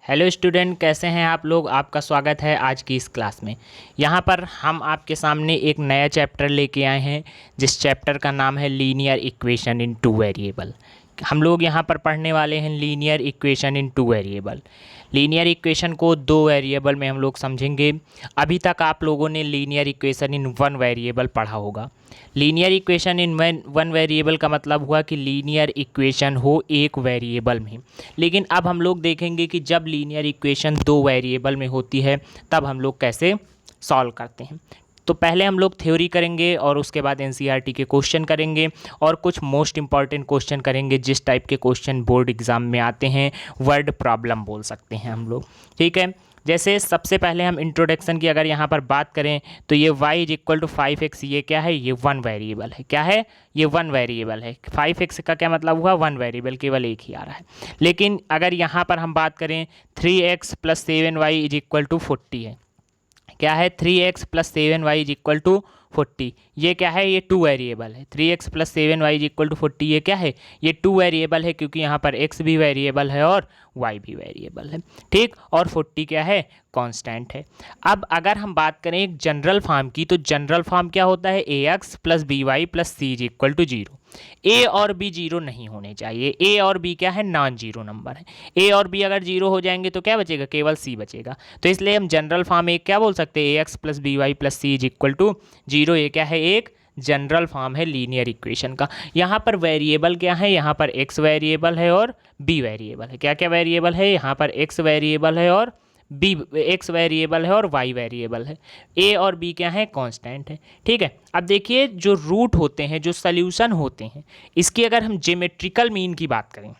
Hello student, कैसे हैं आप लोग। आपका स्वागत है आज की इस क्लास में। यहाँ पर हम आपके सामने एक नया चैप्टर लेके आए हैं जिस चैप्टर का नाम है linear equation in two variable. हम लोग यहाँ पर पढ़ने वाले हैं linear equation in two variable. Linear equation को दो वेरिएबल में हम लोग समझेंगे। अभी तक आप लोगों ने linear equation in one variable पढ़ा होगा। Linear equation in one variable का मतलब हुआ कि लीनियर इक्वेशन हो एक वेरिएबल में। लेकिन अब हम लोग देखेंगे कि जब लीनियर इक्वेशन दो वेरिएबल में होती है तब हम लोग कैसे सॉल्व करते हैं। तो पहले हम लोग थ्योरी करेंगे और उसके बाद एनसीईआरटी के क्वेश्चन करेंगे और कुछ मोस्ट इंपॉर्टेंट क्वेश्चन करेंगे जिस टाइप के क्वेश्चन बोर्ड एग्जाम में आते हैं, वर्ड प्रॉब्लम बोल सकते हैं हम लोग। ठीक है, जैसे सबसे पहले हम इंट्रोडक्शन की अगर यहाँ पर बात करें तो ये y is equal to 5x, ये क्या है, ये वन वेरिएबल है। क्या है, ये वन वेरिएबल है। 5x का क्या मतलब हुआ, वन वेरिएबल, केवल एक ही आ रहा है। लेकिन अगर यहाँ पर हम बात करें 3x plus 7y is equal to 40 है। क्या है, 3x plus 7y is equal to 40। ये क्या है, ये टू वेरिएबल है। 3x plus 7y is equal to 40, ये क्या है, ये टू वेरिएबल है क्योंकि यहाँ पर x भी वेरिएबल है और y भी वेरिएबल है। ठीक, और 40 क्या है, कांस्टेंट है। अब अगर हम बात करें एक जनरल फॉर्म की तो जनरल फॉर्म क्या होता है, ax plus by plus c is equal to 0। A और बी जीरो नहीं होने चाहिए। ए और बी क्या है, नॉन जीरो नंबर है। ए और बी अगर जीरो हो जाएंगे तो क्या बचेगा, केवल सी बचेगा। तो इसलिए हम जनरल फॉर्म एक क्या बोल सकते हैं, A X plus B Y plus C is equal to 0। ये क्या है, एक जनरल फॉर्म है लीनियर इक्वेशन का। यहाँ पर वेरिएबल क्या है, यहाँ पर एक्स वेरिएबल है और बी वेरिएबल है। क्या क्या वेरिएबल है, यहाँ पर एक्स वेरिएबल है और बी, एक्स वेरिएबल है और वाई वेरिएबल है। ए और बी क्या है, कांस्टेंट है। ठीक है, अब देखिए जो रूट होते हैं, जो सल्यूशन होते हैं, इसकी अगर हम ज्योमेट्रिकल मीन की बात करें,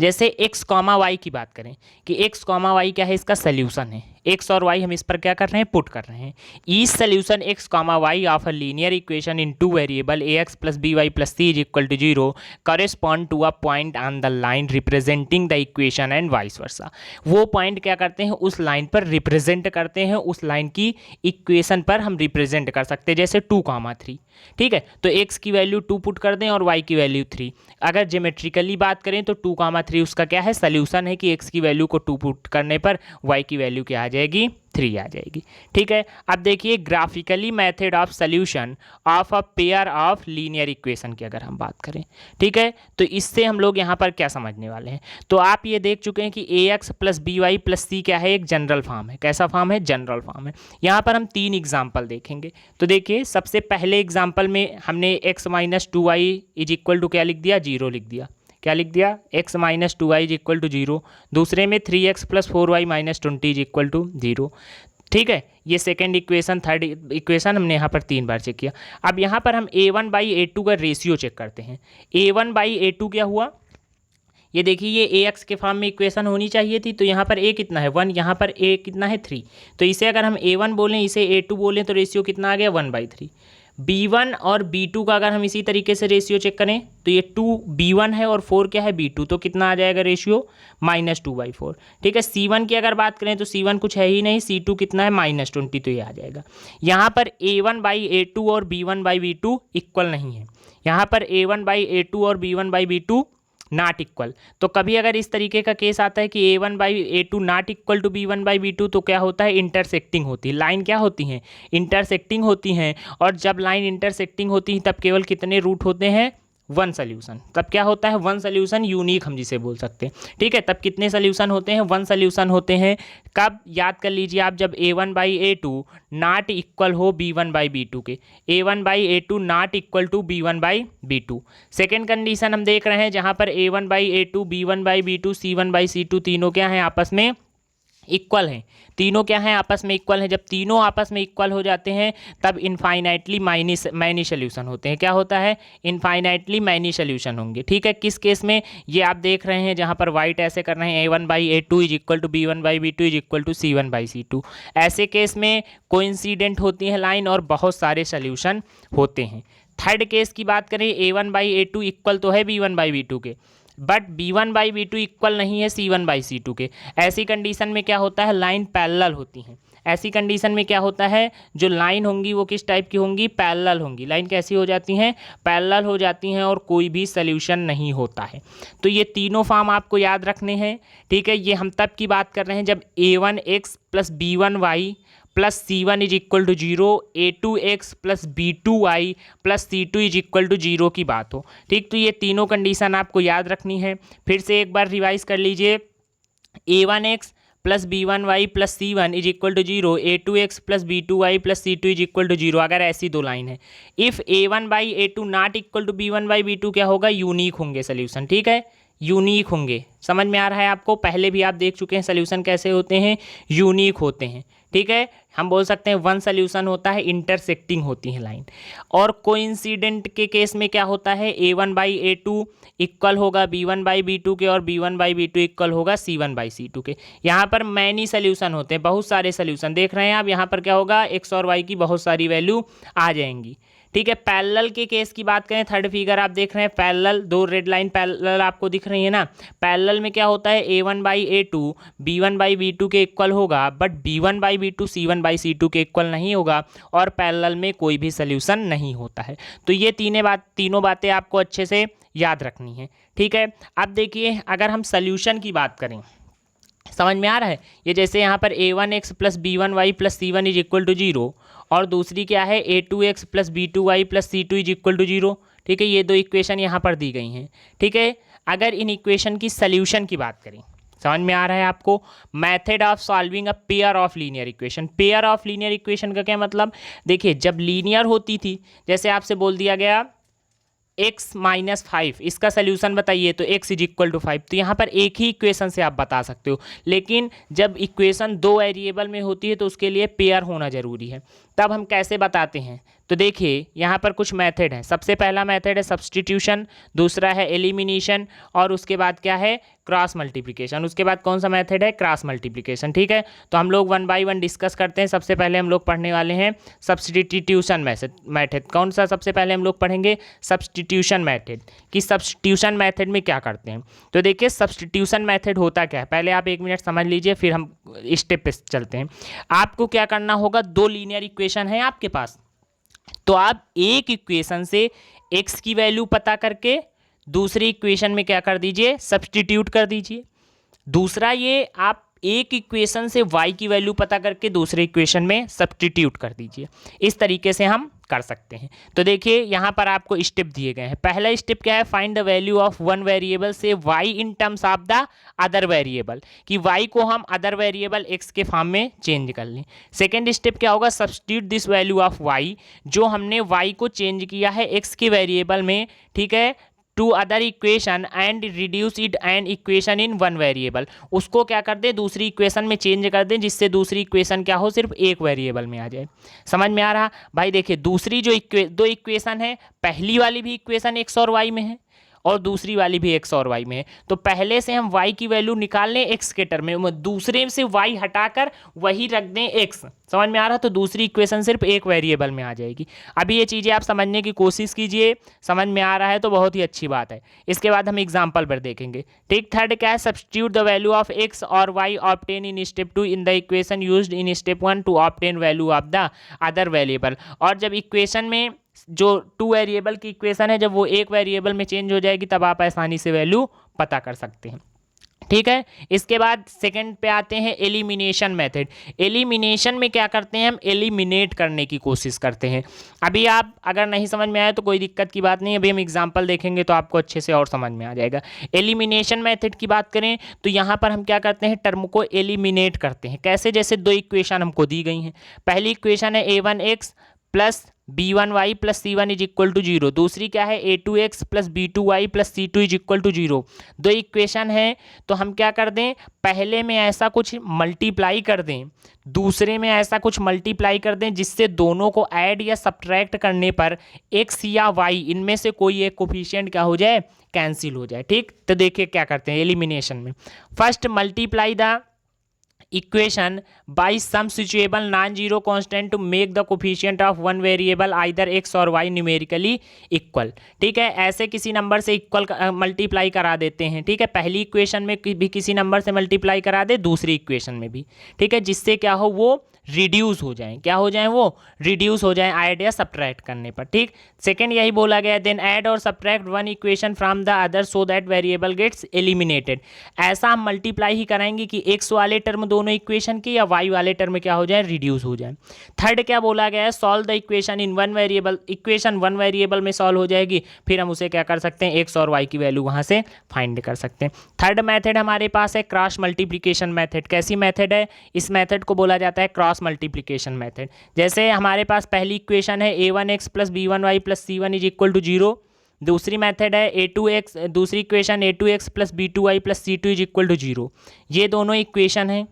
जैसे x कॉमा वाई की बात करें कि x कॉमा वाई क्या है, इसका सल्यूशन है। x और y हम इस पर क्या कर रहे हैं, पुट कर रहे हैं। Each solution x comma Y of a linear equation in two variable A X plus B Y plus C is equal to 0 correspond to a point on the line representing the equation and vice versa. वो point क्या करते हैं, उस line पर represent करते हैं, उस line की इक्वेशन पर हम रिप्रेजेंट कर सकते हैं। जैसे 2,3। ठीक है, तो x की वैल्यू 2 पुट कर दें और y की वैल्यू 3। अगर ज्योमेट्रिकली बात करें तो 2,3 उसका क्या है, सल्यूशन है कि x की वैल्यू को 2 पुट करने पर y की वैल्यू क्या आ जाएगी, 3 आ जाएगी। ठीक है, अब देखिए graphically method of solution of a pair of linear equation की अगर हम बात करें, ठीक है, तो इससे हम लोग यहाँ पर क्या समझने वाले हैं। तो आप ये देख चुके हैं कि A X plus B Y plus C क्या है, एक जनरल फॉर्म है। कैसा फॉर्म है, जनरल फॉर्म है। यहाँ पर हम 3 एग्जाम्पल देखेंगे। तो देखिए सबसे पहले एग्जाम्पल में हमने x minus 2y is equal to क्या लिख दिया, 0 लिख दिया। क्या लिख दिया, x minus 2y is equal to 0। दूसरे में 3x plus 4y minus 20 is equal to 0। ठीक है, ये सेकेंड इक्वेशन, थर्ड इक्वेशन हमने यहाँ पर 3 बार चेक किया। अब यहाँ पर हम a1 बाई a2 का रेशियो चेक करते हैं। a1 बाई a2 क्या हुआ, ये देखिए ये ax के फॉर्म में इक्वेशन होनी चाहिए थी। तो यहाँ पर a कितना है, 1, यहाँ पर a कितना है, 3। तो इसे अगर हम a1 बोलें, इसे a2 बोलें तो रेशियो कितना आ गया, 1/3। b1 और b2 का अगर हम इसी तरीके से रेशियो चेक करें तो ये 2b1 है और 4 क्या है, b2, तो कितना आ जाएगा रेशियो, -2/4। ठीक है, c1 की अगर बात करें तो c1 कुछ है ही नहीं, c2 कितना है, -20, तो ये आ जाएगा। यहाँ पर a1 बाई a2 और b1 बाई b2 इक्वल नहीं है। यहाँ पर a1 बाई a2 और b1 by b2 not equal. तो कभी अगर इस तरीके का केस आता है कि a1 by a2 not equal to b1 by b2 तो क्या होता है, इंटरसेक्टिंग होती है। लाइन क्या होती हैं, इंटरसेक्टिंग होती हैं। और जब लाइन इंटरसेक्टिंग होती है तब केवल कितने रूट होते हैं, 1 सोल्यूशन। तब क्या होता है, 1 सोल्यूशन, यूनिक हम जिसे बोल सकते हैं। ठीक है, तब कितने सोल्यूशन होते हैं, 1 सोल्यूशन होते हैं। कब, याद कर लीजिए आप, जब a1 by a2 not equal हो b1 बाई b2 के। a1 by a2 not equal to b1 by b2। Second condition हम देख रहे हैं जहाँ पर a1 by a2, b1 by b2, c1 by c2 तीनों क्या हैं, आपस में इक्वल हैं। तीनों क्या हैं, आपस में इक्वल हैं। जब तीनों आपस में इक्वल हो जाते हैं तब इनफाइनाइटली मैनी सोल्यूशन होते हैं। क्या होता है, इनफाइनाइटली मैनी सोल्यूशन होंगे। ठीक है, किस केस में, ये आप देख रहे हैं जहाँ पर वाइट ऐसे कर रहे हैं, a1 by a2 is equal to b1 by b2 is equal to c1 by c2। ऐसे केस में कोइंसिडेंट होती है लाइन और बहुत सारे सोल्यूशन होते हैं। थर्ड केस की बात करें, a1 बाई a2 इक्वल तो है b1 बाई b2 के, बट B1/B2 इक्वल नहीं है C1/C2 के। ऐसी कंडीशन में क्या होता है, लाइन पैरेलल होती हैं। ऐसी कंडीशन में क्या होता है, जो लाइन होंगी वो किस टाइप की होंगी, पैरेलल होंगी। लाइन कैसी हो जाती हैं, पैरेलल हो जाती हैं और कोई भी सोल्यूशन नहीं होता है। तो ये तीनों फॉर्म आपको याद रखने हैं, ठीक है। ये हम तब की बात कर रहे हैं जब A1x plus B1y plus C1 is equal to 0, A2x plus B2y plus C2 is equal to 0 की बात हो, ठीक। तो ये तीनों कंडीशन आपको याद रखनी है। फिर से एक बार रिवाइज कर लीजिए, A1x plus B1y plus C1 is equal to 0, A2x plus B2y plus C2 is equal to 0। अगर ऐसी दो लाइन है, if A1/A2 not equal to B1/B2 क्या होगा, यूनिक होंगे सोल्यूशन, ठीक है, यूनिक होंगे। समझ में आ रहा है आपको, पहले भी आप देख चुके हैं सोल्यूशन कैसे होते हैं, यूनिक होते हैं, ठीक है। हम बोल सकते हैं वन सोल्यूशन होता है, इंटरसेक्टिंग होती है लाइन। और कोइंसिडेंट के केस में क्या होता है, A1/A2 इक्वल होगा B1/B2 के और B1/B2 इक्वल होगा C1/C2 के। यहाँ पर मैनी सोल्यूशन होते हैं, बहुत सारे सोल्यूशन देख रहे हैं आप। यहाँ पर क्या होगा, एक्स और वाई की बहुत सारी वैल्यू आ जाएंगी, ठीक है। पैरेलल के केस की बात करें, थर्ड फिगर आप देख रहे हैं, पैरेलल दो रेड लाइन पैरेलल आपको दिख रही है ना। पैरेलल में क्या होता है, A1/A2 B1/B2 के इक्वल होगा, बट B1/B2 C1/C2 के इक्वल नहीं होगा, और पैरेलल में कोई भी सोल्यूशन नहीं होता है। तो ये तीनों बातें आपको अच्छे से याद रखनी है, ठीक है। अब देखिए, अगर हम सोल्यूशन की बात करें, समझ में आ रहा है, ये जैसे यहाँ पर A1x plus B1y plus C1 is equal to 0, और दूसरी क्या है A2x plus B2y plus C2 is equal to 0, ठीक है। ये दो इक्वेशन यहाँ पर दी गई हैं, ठीक है। अगर इन इक्वेशन की सोल्यूशन की बात करें, समझ में आ रहा है आपको, method of solving a pair of linear equation. Pair of linear equation का क्या मतलब, देखिए जब लीनियर होती थी, जैसे आपसे बोल दिया गया x-5, इसका सोल्यूशन बताइए, तो x इज इक्वल टू 5, तो यहाँ पर एक ही इक्वेशन से आप बता सकते हो। लेकिन जब इक्वेशन दो वेरिएबल में होती है तो उसके लिए पेयर होना जरूरी है। तब हम कैसे बताते हैं, तो देखिए यहाँ पर कुछ मेथड हैं। सबसे पहला मेथड है सब्स्टिट्यूशन, दूसरा है एलिमिनेशन, और उसके बाद क्या है, क्रॉस मल्टीप्लिकेशन। उसके बाद कौन सा मेथड है, क्रॉस मल्टीप्लिकेशन, ठीक है। तो हम लोग 1 बाय 1 डिस्कस करते हैं। सबसे पहले हम लोग पढ़ने वाले हैं सब्स्टिट्यूशन मेथड। कौन सा सबसे पहले हम लोग पढ़ेंगे, सब्स्टिट्यूशन मेथड। कि सब्स्टिट्यूशन मेथड में क्या करते हैं, तो देखिए सब्स्टिट्यूशन मेथड होता क्या है, पहले आप 1 मिनट समझ लीजिए, फिर हम स्टेप पे चलते हैं। आपको क्या करना होगा, दो लीनियर इक्वेशन है आपके पास, तो आप एक इक्वेशन से x की वैल्यू पता करके दूसरी इक्वेशन में क्या कर दीजिए, सब्स्टिट्यूट कर दीजिए। दूसरा ये आप एक इक्वेशन से y की वैल्यू पता करके दूसरे इक्वेशन में सब्स्टिट्यूट कर दीजिए। इस तरीके से हम कर सकते हैं। तो देखिए यहाँ पर आपको स्टेप दिए गए हैं। पहला स्टेप क्या है, find the value of one variable से y in terms of the other variable, कि y को हम अदर वेरिएबल x के फॉर्म में चेंज कर लें। सेकेंड स्टेप क्या होगा, substitute this value of y, जो हमने y को चेंज किया है x के वेरिएबल में, ठीक है, to other equation and reduce it an equation in one variable, उसको क्या कर दें, दूसरी इक्वेशन में चेंज कर दें, जिससे दूसरी इक्वेशन क्या हो, सिर्फ एक वेरिएबल में आ जाए। समझ में आ रहा भाई, देखिए दूसरी जो दो इक्वेशन है, पहली वाली भी इक्वेशन x और y में है और दूसरी वाली भी x और y में है। तो पहले से हम y की वैल्यू निकाल लें x के टर्म में, दूसरे से y हटाकर वही रख दें x। समझ में आ रहा, तो दूसरी इक्वेशन सिर्फ एक वेरिएबल में आ जाएगी। अभी ये चीज़ें आप समझने की कोशिश कीजिए, समझ में आ रहा है तो बहुत ही अच्छी बात है। इसके बाद हम एग्जाम्पल पर देखेंगे, ठीक। थर्ड क्या है, substitute the value of x और y obtain in step 2 in the equation used in step 1 to obtain value of the other variable. और जब इक्वेशन में जो 2 वेरिएबल की इक्वेशन है, जब वो एक वेरिएबल में चेंज हो जाएगी, तब आप आसानी से वैल्यू पता कर सकते हैं, ठीक है। इसके बाद सेकंड पे आते हैं एलिमिनेशन मेथड। एलिमिनेशन में क्या करते हैं, हम एलिमिनेट करने की कोशिश करते हैं। अभी आप अगर नहीं समझ में आया तो कोई दिक्कत की बात नहीं, अभी हम एग्जांपल देखेंगे तो आपको अच्छे से और समझ में आ जाएगा। एलिमिनेशन मेथड की बात करें तो यहाँ पर हम क्या करते हैं, टर्म को एलिमिनेट करते हैं। कैसे, जैसे दो इक्वेशन हमको दी गई हैं। पहली इक्वेशन है A1x plus B1y plus C1 is equal to 0, दूसरी क्या है A2x plus B2y plus C2 is equal to 0। दो इक्वेशन है, तो हम क्या कर दें, पहले में ऐसा कुछ मल्टीप्लाई कर दें, दूसरे में ऐसा कुछ मल्टीप्लाई कर दें, जिससे दोनों को ऐड या सब्ट्रैक्ट करने पर x या y इनमें से कोई एक कोफिशिएंट क्या हो जाए, कैंसिल हो जाए, ठीक। तो देखिए क्या करते हैं एलिमिनेशन में, first multiply the equation by some suitable non-zero constant to make the coefficient of one variable either x और y numerically equal। ठीक है, ऐसे किसी नंबर से इक्वल मल्टीप्लाई करा देते हैं। ठीक है, पहली इक्वेशन में भी किसी नंबर से मल्टीप्लाई करा दे, दूसरी इक्वेशन में भी। ठीक है, जिससे क्या हो, वो रिड्यूस हो जाएं। क्या हो जाएं? वो रिड्यूस हो जाएं ऐड या सब्ट्रैक्ट करने पर। ठीक, सेकंड यही बोला गया, देन ऐड और subtract one equation from the other so that variable gets eliminated. ऐसा हम मल्टीप्लाई ही कराएंगे कि एक्स वाले टर्म दोनों इक्वेशन की या वाई वाले टर्म में क्या हो जाए, रिड्यूस हो जाए। थर्ड क्या बोला गया है, solve the equation in one variable. Equation one variable में सॉल्व हो जाएगी, फिर हम उसे क्या कर सकते हैं, एक्स और वाई की वैल्यू वहाँ से फाइंड कर सकते हैं। थर्ड मेथड हमारे पास है क्रॉस मल्टीप्लिकेशन मेथड। कैसी मेथड है? इस मेथड को बोला जाता है क्रॉस मल्टीप्लिकेशन मेथड। जैसे हमारे पास पहली इक्वेशन है a1x plus b1y plus c1 is equal to 0। दूसरी मेथड है a2x, दूसरी equation a2x plus b2y plus c2 is equal to 0। ये दोनों इक्वेशन हैं,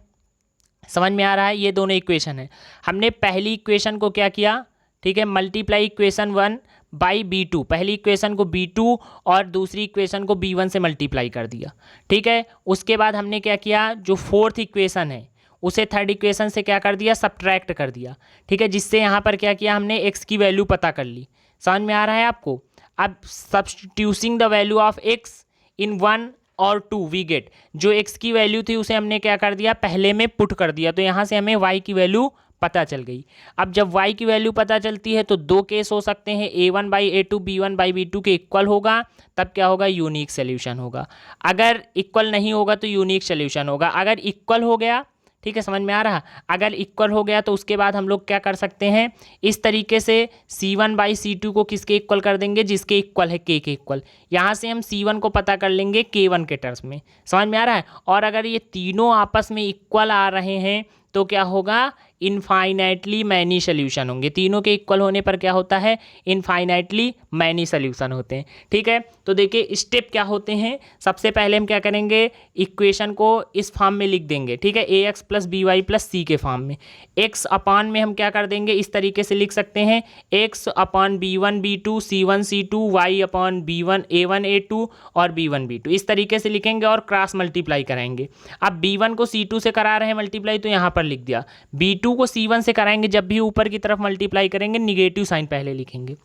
समझ में आ रहा है? ये दोनों इक्वेशन है। हमने पहली इक्वेशन को क्या किया, ठीक है, मल्टीप्लाई इक्वेशन 1 बाई b2। पहली इक्वेशन को b2 और दूसरी इक्वेशन को b1 से मल्टीप्लाई कर दिया। ठीक है, उसके बाद हमने क्या किया, जो फोर्थ इक्वेशन है उसे थर्ड इक्वेशन से क्या कर दिया, सब्ट्रैक्ट कर दिया। ठीक है, जिससे यहाँ पर क्या किया, हमने x की वैल्यू पता कर ली। समझ में आ रहा है आपको? अब सब्स्टिट्यूसिंग द वैल्यू ऑफ x इन 1 और 2 वी गेट, जो x की वैल्यू थी उसे हमने क्या कर दिया, पहले में पुट कर दिया, तो यहाँ से हमें y की वैल्यू पता चल गई। अब जब y की वैल्यू पता चलती है तो दो केस हो सकते हैं, a1 by a2 b1 by b2 के इक्वल होगा, तब क्या होगा, यूनिक सोल्यूशन होगा। अगर इक्वल नहीं होगा तो यूनिक सोल्यूशन होगा। अगर इक्वल हो गया, ठीक है, समझ में आ रहा, अगर इक्वल हो गया तो उसके बाद हम लोग क्या कर सकते हैं, इस तरीके से c1 बाई c2 को किसके इक्वल कर देंगे, जिसके इक्वल है k के इक्वल। यहाँ से हम c1 को पता कर लेंगे k1 के टर्म्स में। समझ में आ रहा है? और अगर ये तीनों आपस में इक्वल आ रहे हैं तो क्या होगा, इनफाइनाइटली मैनी सोल्यूशन होंगे। तीनों के इक्वल होने पर क्या होता है, इनफाइनाइटली मैनी सोल्यूशन होते हैं। ठीक है, तो देखिए स्टेप क्या होते हैं। सबसे पहले हम क्या करेंगे, इक्वेशन को इस फॉर्म में लिख देंगे। ठीक है, ax plus B Y plus C के फॉर्म में। x अपान में हम क्या कर देंगे, इस तरीके से लिख सकते हैं, x अपान b1 b2 c1 c2 y अपान b1 a1 a2 और b1 b2, इस तरीके से लिखेंगे और क्रॉस मल्टीप्लाई कराएंगे। अब b1 को c2 से करा रहे हैं मल्टीप्लाई, तो यहाँ पर लिख दिया। b2 को c1 से कराएंगे, जब भी ऊपर की तरफ मल्टीप्लाई करेंगे निगेटिव साइन पहले लिखेंगे।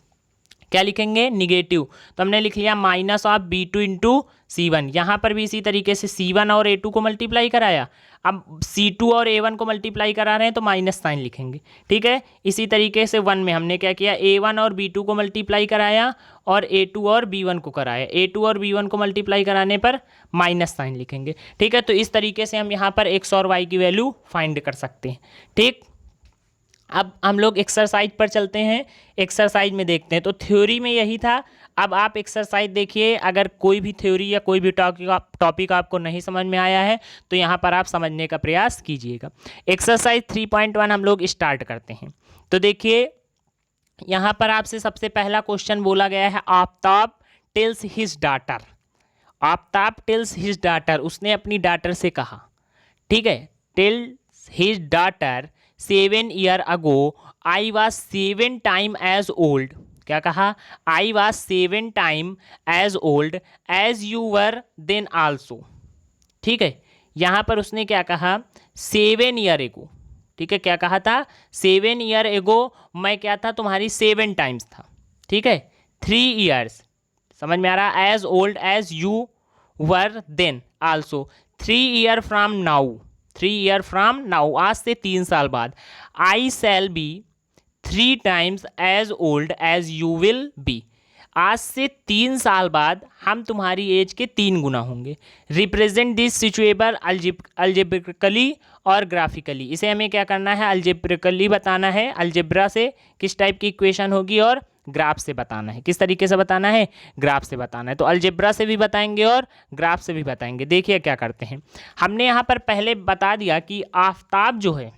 क्या लिखेंगे, निगेटिव। तो हमने लिख लिया minus of b2 into c1। यहाँ पर भी इसी तरीके से c1 और a2 को मल्टीप्लाई कराया, अब c2 और a1 को मल्टीप्लाई करा रहे हैं तो माइनस साइन लिखेंगे। ठीक है, इसी तरीके से 1 में हमने क्या किया, a1 और b2 को मल्टीप्लाई कराया और a2 और b1 को कराया। a2 और b1 को मल्टीप्लाई कराने पर माइनस साइन लिखेंगे। ठीक है, तो इस तरीके से हम यहाँ पर x और y की वैल्यू फाइंड कर सकते हैं। ठीक, अब हम लोग एक्सरसाइज पर चलते हैं। एक्सरसाइज में देखते हैं, तो थ्योरी में यही था। अब आप एक्सरसाइज देखिए, अगर कोई भी थ्योरी या कोई भी टॉपिक आपको नहीं समझ में आया है तो यहाँ पर आप समझने का प्रयास कीजिएगा। एक्सरसाइज 3.1 हम लोग स्टार्ट करते हैं। तो देखिए यहाँ पर आपसे सबसे पहला क्वेश्चन बोला गया है, Aftab tells his daughter. Aftab tells his daughter, उसने अपनी डाटर से कहा, ठीक है, tells his daughter 7 year ago I was 7 time as old. क्या कहा, I was 7 time as old as you were then also. ठीक है, यहाँ पर उसने क्या कहा, 7 ईयर एगो। ठीक है, क्या कहा था, 7 ईयर एगो मैं क्या था, तुम्हारी 7 टाइम्स था। ठीक है, 3 ईयर्स, समझ में आ रहा, as old as you were then also. 3 year from now, 3 year from now, आज से 3 साल बाद, I shall be 3 times as old as you will be. आज से 3 साल बाद हम तुम्हारी एज के 3 गुना होंगे। रिप्रेजेंट दिस सिचुएबल अल्जेब्रिकली और ग्राफिकली। इसे हमें क्या करना है, अल्जेब्रिकली बताना है, अलजेब्रा से किस टाइप की इक्वेशन होगी, और ग्राफ से बताना है। किस तरीके से बताना है, ग्राफ से बताना है। तो अलजेब्रा से भी बताएंगे और ग्राफ से भी बताएंगे। देखिए क्या करते हैं, हमने यहाँ पर पहले बता दिया कि आफ्ताब जो है,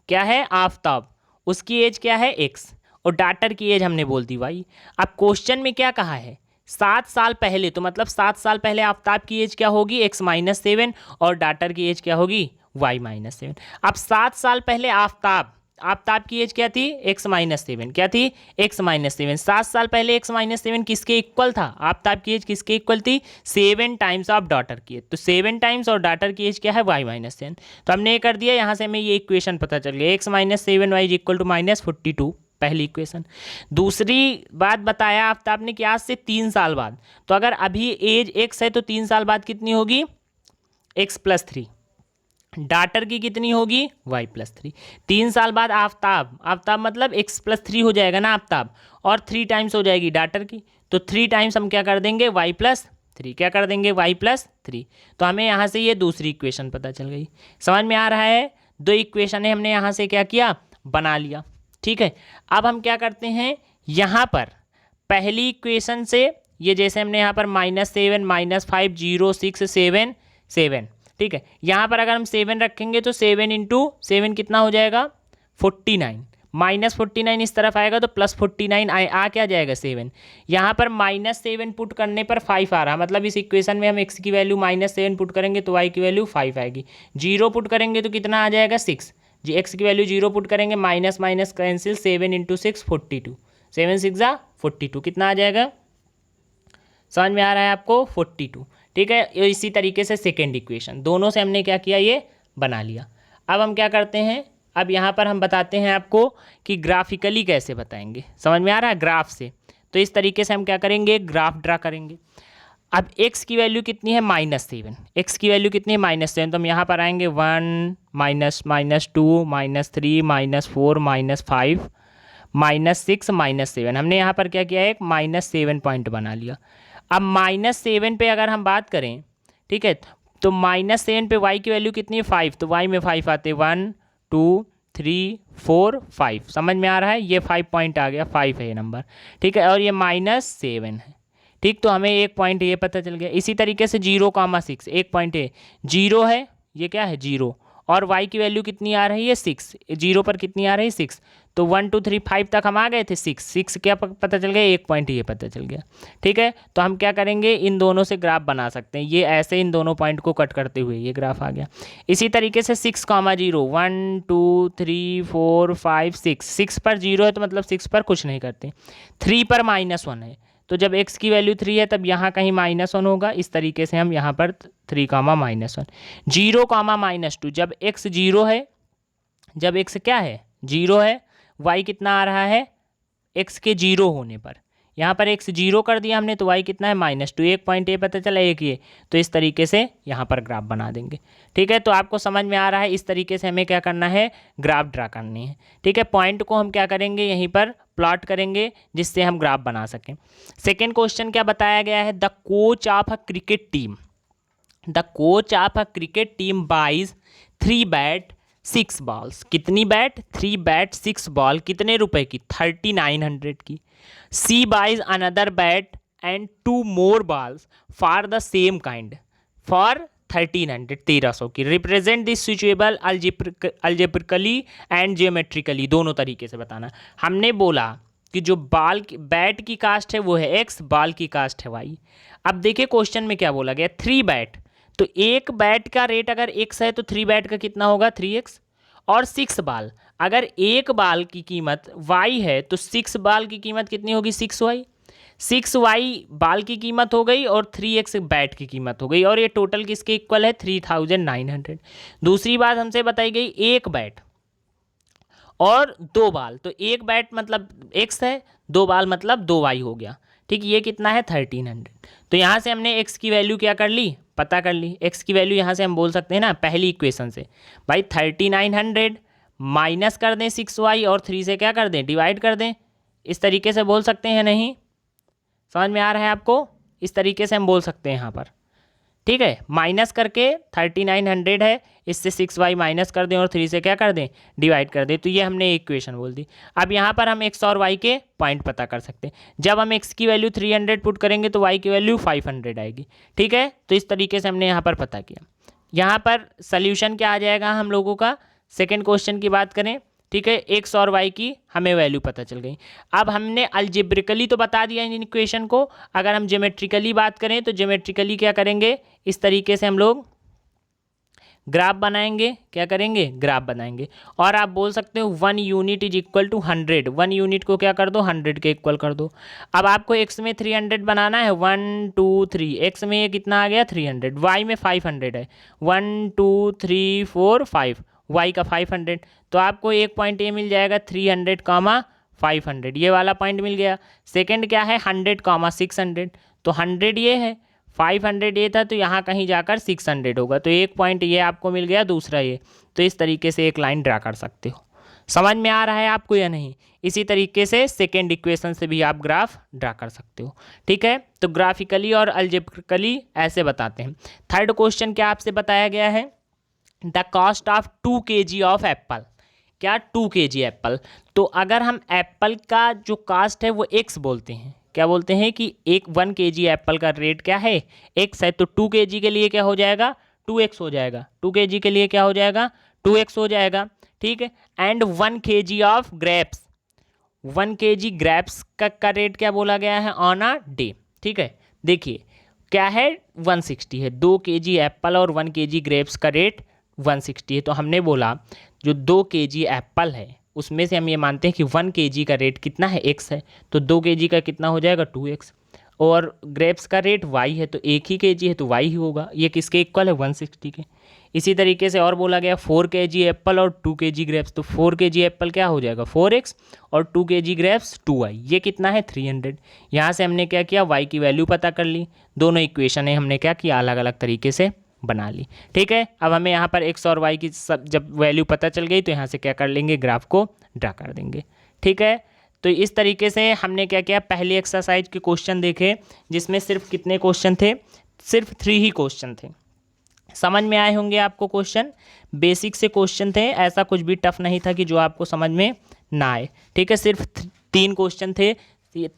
क्या है, आफ्ताब, उसकी एज क्या है, x, और डाटर की एज हमने बोल दी y। अब क्वेश्चन में क्या कहा है, 7 साल पहले, तो मतलब 7 साल पहले आफ्ताब की एज क्या होगी, x -7, और डाटर की एज क्या होगी, y -7। अब 7 साल पहले आफ्ताब आफ्ताब की एज क्या थी, x-7, क्या थी, x-7। 7 साल पहले x-7 किसके इक्वल था, आफ्ताब की एज किसके इक्वल थी, 7 टाइम्स ऑफ डॉटर की एज। तो 7 टाइम्स और डॉटर की एज क्या है, y-10। तो हमने ये कर दिया, यहाँ से हमें ये इक्वेशन पता चल गया, x-7y इज इक्वल टू -42, पहली इक्वेशन। दूसरी बात बताया आफ्ताब ने कि आज से 3 साल बाद, तो अगर अभी एज x है तो 3 साल बाद कितनी होगी, x+3। डाटर की कितनी होगी, y+3। 3 साल बाद आफ्ताब, आफ्ताब मतलब x+3 हो जाएगा ना आफ्ताब, और 3 टाइम्स हो जाएगी डाटर की, तो 3 टाइम्स हम क्या कर देंगे, y+3, क्या कर देंगे, y+3। तो हमें यहाँ से ये दूसरी इक्वेशन पता चल गई। समझ में आ रहा है, 2 इक्वेशन है हमने यहाँ से क्या किया, बना लिया। ठीक है, अब हम क्या करते हैं, यहाँ पर पहली इक्वेशन से ये जैसे हमने यहाँ पर -7 -5 0 6 7 7, ठीक है, यहाँ पर अगर हम 7 रखेंगे तो 7 इंटू 7 कितना हो जाएगा, 49, -49 इस तरफ आएगा तो +49 आ क्या जाएगा 7। यहाँ पर -7 पुट करने पर 5 आ रहा, मतलब इस इक्वेशन में हम x की वैल्यू -7 पुट करेंगे तो y की वैल्यू 5 आएगी। 0 पुट करेंगे तो कितना आ जाएगा, 6। जी x की वैल्यू 0 पुट करेंगे, माइनस माइनस कैंसिल, 7 इंटू 6 42, 7 6 42, कितना आ जाएगा, समझ में आ रहा है आपको, 42। ठीक है, इसी तरीके से सेकेंड इक्वेशन दोनों से हमने क्या किया, ये बना लिया। अब हम क्या करते हैं, अब यहाँ पर हम बताते हैं आपको कि ग्राफिकली कैसे बताएंगे, समझ में आ रहा है, ग्राफ से। तो इस तरीके से हम क्या करेंगे, ग्राफ ड्रा करेंगे। अब x की वैल्यू कितनी है, -7, x की वैल्यू कितनी है, -7, तो हम यहाँ पर आएंगे 1 -2 -3 -4 -5 -6 -7, हमने यहाँ पर क्या किया है, एक -7 पॉइंट बना लिया। अब -7 पे अगर हम बात करें, ठीक है, तो -7 पे y की वैल्यू कितनी है, 5, तो y में 5 आते, 1 2 3 4 5, समझ में आ रहा है, ये 5 पॉइंट आ गया, 5 है ये नंबर। ठीक है, और ये -7 है। ठीक, तो हमें एक पॉइंट ये पता चल गया। इसी तरीके से 0,6, एक पॉइंट है, 0 है, ये क्या है 0, और y की वैल्यू कितनी आ रही है 6, 0 पर कितनी आ रही है 6, तो 1 2 3 5 तक हम आ गए थे, 6 क्या पता चल गया, एक पॉइंट ये पता चल गया। ठीक है, तो हम क्या करेंगे, इन दोनों से ग्राफ बना सकते हैं, ये ऐसे इन दोनों पॉइंट को कट करते हुए ये ग्राफ आ गया। इसी तरीके से 6,0, 1 2 3 4 5 6 पर 0 है तो मतलब 6 पर कुछ नहीं करते, 3 पर -1 है, तो जब x की वैल्यू 3 है तब यहाँ कहीं -1 होगा। इस तरीके से हम यहाँ पर 3, -1, 0, -2, जब x 0 है, जब x क्या है 0 है, y कितना आ रहा है, x के 0 होने पर, यहाँ पर x 0 कर दिया हमने तो y कितना है -2, एक पॉइंट ये पता चला, एक ये, तो इस तरीके से यहाँ पर ग्राफ बना देंगे। ठीक है, तो आपको समझ में आ रहा है, इस तरीके से हमें क्या करना है, ग्राफ ड्रा करनी है। ठीक है, पॉइंट को हम क्या करेंगे, यहीं पर प्लॉट करेंगे जिससे हम ग्राफ बना सकें। सेकेंड क्वेश्चन क्या बताया गया है, the coach of a cricket team, the coach of a cricket team buys 3 bat 6 balls, कितनी बैट, 3 बैट 6 बॉल, कितने रुपए की, 3900 की। She buys another bat and 2 more balls for the same kind for 1300, 1300 की। Represent this switchable algebraically and geometrically, दोनों तरीके से बताना। हमने बोला कि जो बैट की कास्ट है वो है x, बॉल की कास्ट है y। अब देखिए क्वेश्चन में क्या बोला गया, 3 बैट, तो एक बैट का रेट अगर x है तो 3 बैट का कितना होगा, 3x, और 6 बाल, अगर एक बाल की कीमत y है तो 6 बाल की कीमत कितनी होगी, 6y, 6y बाल की कीमत हो गई और 3x बैट की कीमत हो गई, और ये टोटल किसके इक्वल है, 3900। दूसरी बात हमसे बताई गई, एक बैट और 2 बाल, तो एक बैट मतलब x है, 2 बाल मतलब 2y हो गया। ठीक, ये कितना है, 1300। तो यहाँ से हमने x की वैल्यू क्या कर ली, पता कर ली। x की वैल्यू यहाँ से हम बोल सकते हैं ना, पहली इक्वेशन से, भाई 3900 माइनस कर दें 6y और 3 से क्या कर दें, डिवाइड कर दें, इस तरीके से बोल सकते हैं, नहीं समझ में आ रहा है आपको, इस तरीके से हम बोल सकते हैं यहाँ पर। ठीक है, माइनस करके 3900 है, इससे 6y माइनस कर दें और 3 से क्या कर दें, डिवाइड कर दें, तो ये हमने इक्वेशन बोल दी। अब यहाँ पर हम x और y के पॉइंट पता कर सकते हैं। जब हम x की वैल्यू 300 पुट करेंगे तो y की वैल्यू 500 आएगी। ठीक है, तो इस तरीके से हमने यहाँ पर पता किया। यहाँ पर सोल्यूशन क्या आ जाएगा हम लोगों का, सेकेंड क्वेश्चन की बात करें, ठीक है, x और y की हमें वैल्यू पता चल गई। अब हमने अलजेब्रिकली तो बता दिया इन इक्वेशन को, अगर हम ज्योमेट्रिकली बात करें तो ज्योमेट्रिकली क्या करेंगे, इस तरीके से हम लोग ग्राफ बनाएंगे, क्या करेंगे, ग्राफ बनाएंगे। और आप बोल सकते हो 1 unit is equal to 100, 1 unit को क्या कर दो, 100 के इक्वल कर दो। अब आपको एक्स में 300 बनाना है, 1 2 3, एक्स में ये कितना आ गया 300, वाई में 500 है, 1 2 3 4 5, वाई का 500, तो आपको एक पॉइंट ये मिल जाएगा 300 कामा 500, ये वाला पॉइंट मिल गया। सेकंड क्या है 100 कामा 600, तो 100 ये है, 500 ये था, तो यहाँ कहीं जाकर 600 होगा, तो एक पॉइंट ये आपको मिल गया, दूसरा ये। तो इस तरीके से एक लाइन ड्रा कर सकते हो। समझ में आ रहा है आपको या नहीं? इसी तरीके से सेकेंड इक्वेशन से भी आप ग्राफ ड्रा कर सकते हो। ठीक है, तो ग्राफिकली और अलजेब्रिकली ऐसे बताते हैं। थर्ड क्वेश्चन क्या आपसे बताया गया है, the cost of 2 kg of Apple. क्या 2 kg एप्पल, तो अगर हम एप्पल का जो कास्ट है वो एक्स बोलते हैं, क्या बोलते हैं कि 1 kg एप्पल का रेट क्या है, एक्स है, तो 2 kg के लिए क्या हो जाएगा, 2x हो जाएगा, 2 kg के लिए क्या हो जाएगा, 2x हो जाएगा। ठीक है, and 1 kg of grapes, 1 kg grapes का रेट क्या बोला गया है, ऑन अ डे। ठीक है, देखिए क्या है 160 है, 2 kg एप्पल और 1 kg ग्रेप्स का रेट 160 है, तो हमने बोला जो 2 kg एप्पल है उसमें से हम ये मानते हैं कि 1 kg का रेट कितना है, x है, तो 2 kg का कितना हो जाएगा 2x, और ग्रेप्स का रेट y है, तो 1 ही kg है तो y ही होगा, ये किसके इक्वल है 160 के। इसी तरीके से और बोला गया 4 kg एप्पल और 2 kg ग्रेप्स, तो 4 kg एप्पल क्या हो जाएगा 4x और 2 kg ग्रेप्स 2y, ये कितना है 300। यहाँ से हमने क्या किया, y की वैल्यू पता कर ली, दोनों इक्वेशन है हमने क्या किया, अलग अलग तरीके से बना ली। ठीक है, अब हमें यहाँ पर x और y की सब जब वैल्यू पता चल गई तो यहाँ से क्या कर लेंगे, ग्राफ को ड्रा कर देंगे। ठीक है, तो इस तरीके से हमने क्या किया, पहली एक्सरसाइज के क्वेश्चन देखे जिसमें सिर्फ कितने क्वेश्चन थे, सिर्फ 3 ही क्वेश्चन थे। समझ में आए होंगे आपको क्वेश्चन, बेसिक से क्वेश्चन थे, ऐसा कुछ भी टफ नहीं था कि जो आपको समझ में ना आए। ठीक है, सिर्फ 3 क्वेश्चन थे।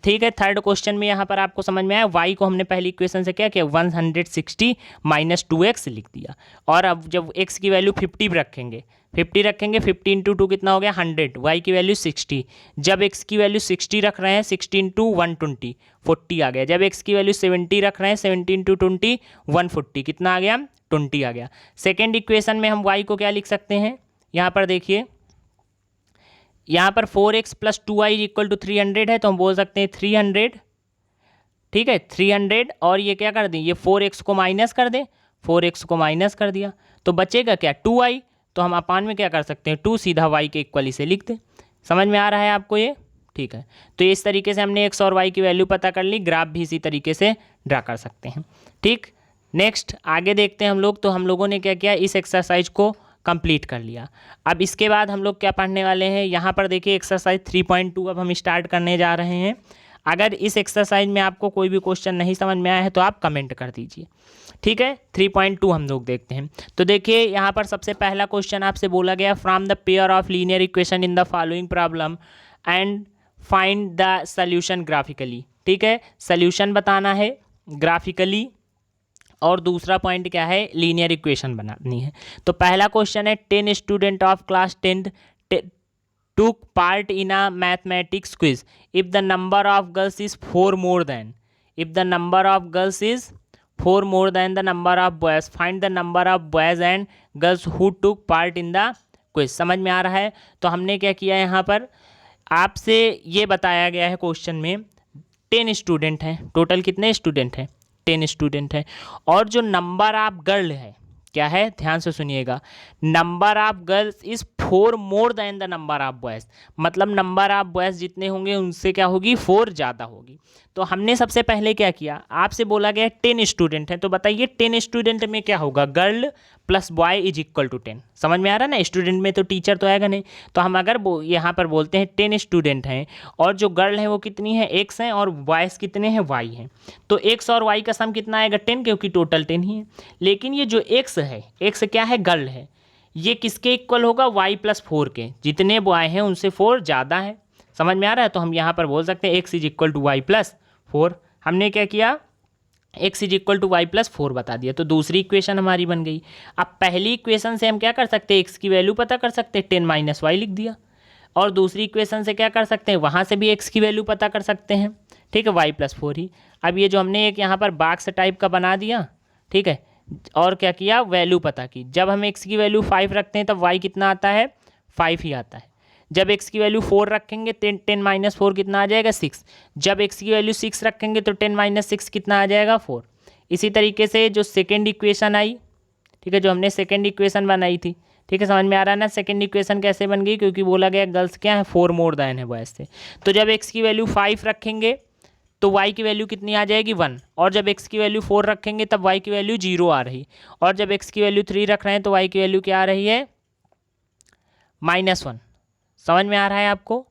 ठीक है, थर्ड क्वेश्चन में यहाँ पर आपको समझ में आया, y को हमने पहली इक्वेशन से क्या किया 160 माइनस 2x लिख दिया, और अब जब x की वैल्यू 50 रखेंगे, 50 इंटू 2 कितना हो गया 100, y की वैल्यू 60, जब x की वैल्यू 60 रख रहे हैं 60 इंटू 120 40 आ गया, जब x की वैल्यू 70 रख रहे हैं 70 इंटू 20 140 कितना आ गया 20 आ गया। सेकेंड इक्वेशन में हम y को क्या लिख सकते हैं, यहाँ पर देखिए, यहाँ पर 4x plus 2y equal to 300 है, तो हम बोल सकते हैं 300। ठीक है, 300, और ये क्या कर दें, ये 4x को माइनस कर दें, 4x को माइनस कर दिया तो बचेगा क्या 2y, तो हम अपान में क्या कर सकते हैं 2 सीधा y के इक्वल इसे लिख दें। समझ में आ रहा है आपको ये? ठीक है, तो इस तरीके से हमने x और y की वैल्यू पता कर ली, ग्राफ भी इसी तरीके से ड्रा कर सकते हैं। ठीक, नेक्स्ट आगे देखते हैं हम लोग। तो हम लोगों ने क्या किया, इस एक्सरसाइज को कंप्लीट कर लिया। अब इसके बाद हम लोग क्या पढ़ने वाले हैं, यहाँ पर देखिए एक्सरसाइज 3.2 अब हम स्टार्ट करने जा रहे हैं। अगर इस एक्सरसाइज में आपको कोई भी क्वेश्चन नहीं समझ में आया है तो आप कमेंट कर दीजिए। ठीक है, 3.2 हम लोग देखते हैं। तो देखिए यहाँ पर सबसे पहला क्वेश्चन आपसे बोला गया, from the pair of linear equation in the following problem and find the solution graphically. ठीक है, सॉल्यूशन बताना है ग्राफिकली, और दूसरा पॉइंट क्या है, लीनियर इक्वेशन बनानी है। तो पहला क्वेश्चन है, 10 student of class 10 took part in a mathematics quiz. If the number of girls is 4 more than, if the number of girls is 4 more than the number of boys, find the number of boys and girls who took part in the quiz. समझ में आ रहा है? तो हमने क्या किया, यहाँ पर आपसे ये बताया गया है क्वेश्चन में 10 स्टूडेंट हैं, टोटल कितने स्टूडेंट हैं 10 स्टूडेंट हैं, और जो नंबर ऑफ गर्ल है क्या है, ध्यान से सुनिएगा, number of girls is 4 more than the number of boys, मतलब नंबर ऑफ बॉयज़ जितने होंगे उनसे क्या होगी 4 ज़्यादा होगी। तो हमने सबसे पहले क्या किया, आपसे बोला गया 10 स्टूडेंट हैं, तो बताइए 10 स्टूडेंट में क्या होगा, girl plus boy is equal to 10। समझ में आ रहा है ना, स्टूडेंट में तो टीचर तो आएगा नहीं, तो हम अगर यहाँ पर बोलते हैं 10 स्टूडेंट हैं और जो गर्ल है वो कितनी है x हैं और बॉयज़ कितने हैं y हैं, तो x और y का सम कितना आएगा 10, क्योंकि टोटल 10 ही है। लेकिन ये जो x है, x क्या है, गर्ल है, ये किसके इक्वल होगा, y प्लस 4 के, जितने बॉय हैं उनसे 4 ज़्यादा है। समझ में आ रहा है, तो हम यहाँ पर बोल सकते हैं x is equal to y plus 4। हमने क्या किया, x is equal to y plus 4 बता दिया, तो दूसरी इक्वेशन हमारी बन गई। अब पहली इक्वेशन से हम क्या कर सकते हैं, x की वैल्यू पता कर सकते हैं, 10 माइनस वाई लिख दिया, और दूसरी इक्वेशन से क्या कर सकते हैं, वहाँ से भी x की वैल्यू पता कर सकते हैं। ठीक है, y प्लस 4 ही। अब ये जो हमने एक यहाँ पर बॉक्स टाइप का बना दिया, ठीक है, और क्या किया, वैल्यू पता की। जब हम x की वैल्यू 5 रखते हैं तब y कितना आता है, 5 ही आता है। जब x की वैल्यू 4 रखेंगे 10 माइनस 4 कितना आ जाएगा, 6। जब x की वैल्यू 6 रखेंगे तो 10 माइनस 6 कितना आ जाएगा, 4। इसी तरीके से जो सेकेंड इक्वेशन आई, ठीक है, जो हमने सेकेंड इक्वेशन बनाई थी, ठीक है, समझ में आ रहा है ना सेकेंड इक्वेशन कैसे बन गई, क्योंकि बोला गया गर्ल्स क्या है, 4 मोर देन है बॉयज से। तो जब x की वैल्यू 5 रखेंगे तो y की वैल्यू कितनी आ जाएगी, 1। और जब x की वैल्यू 4 रखेंगे तब y की वैल्यू 0 आ रही। और जब x की वैल्यू 3 रख रहे हैं तो y की वैल्यू क्या आ रही है, -1। समझ में आ रहा है आपको,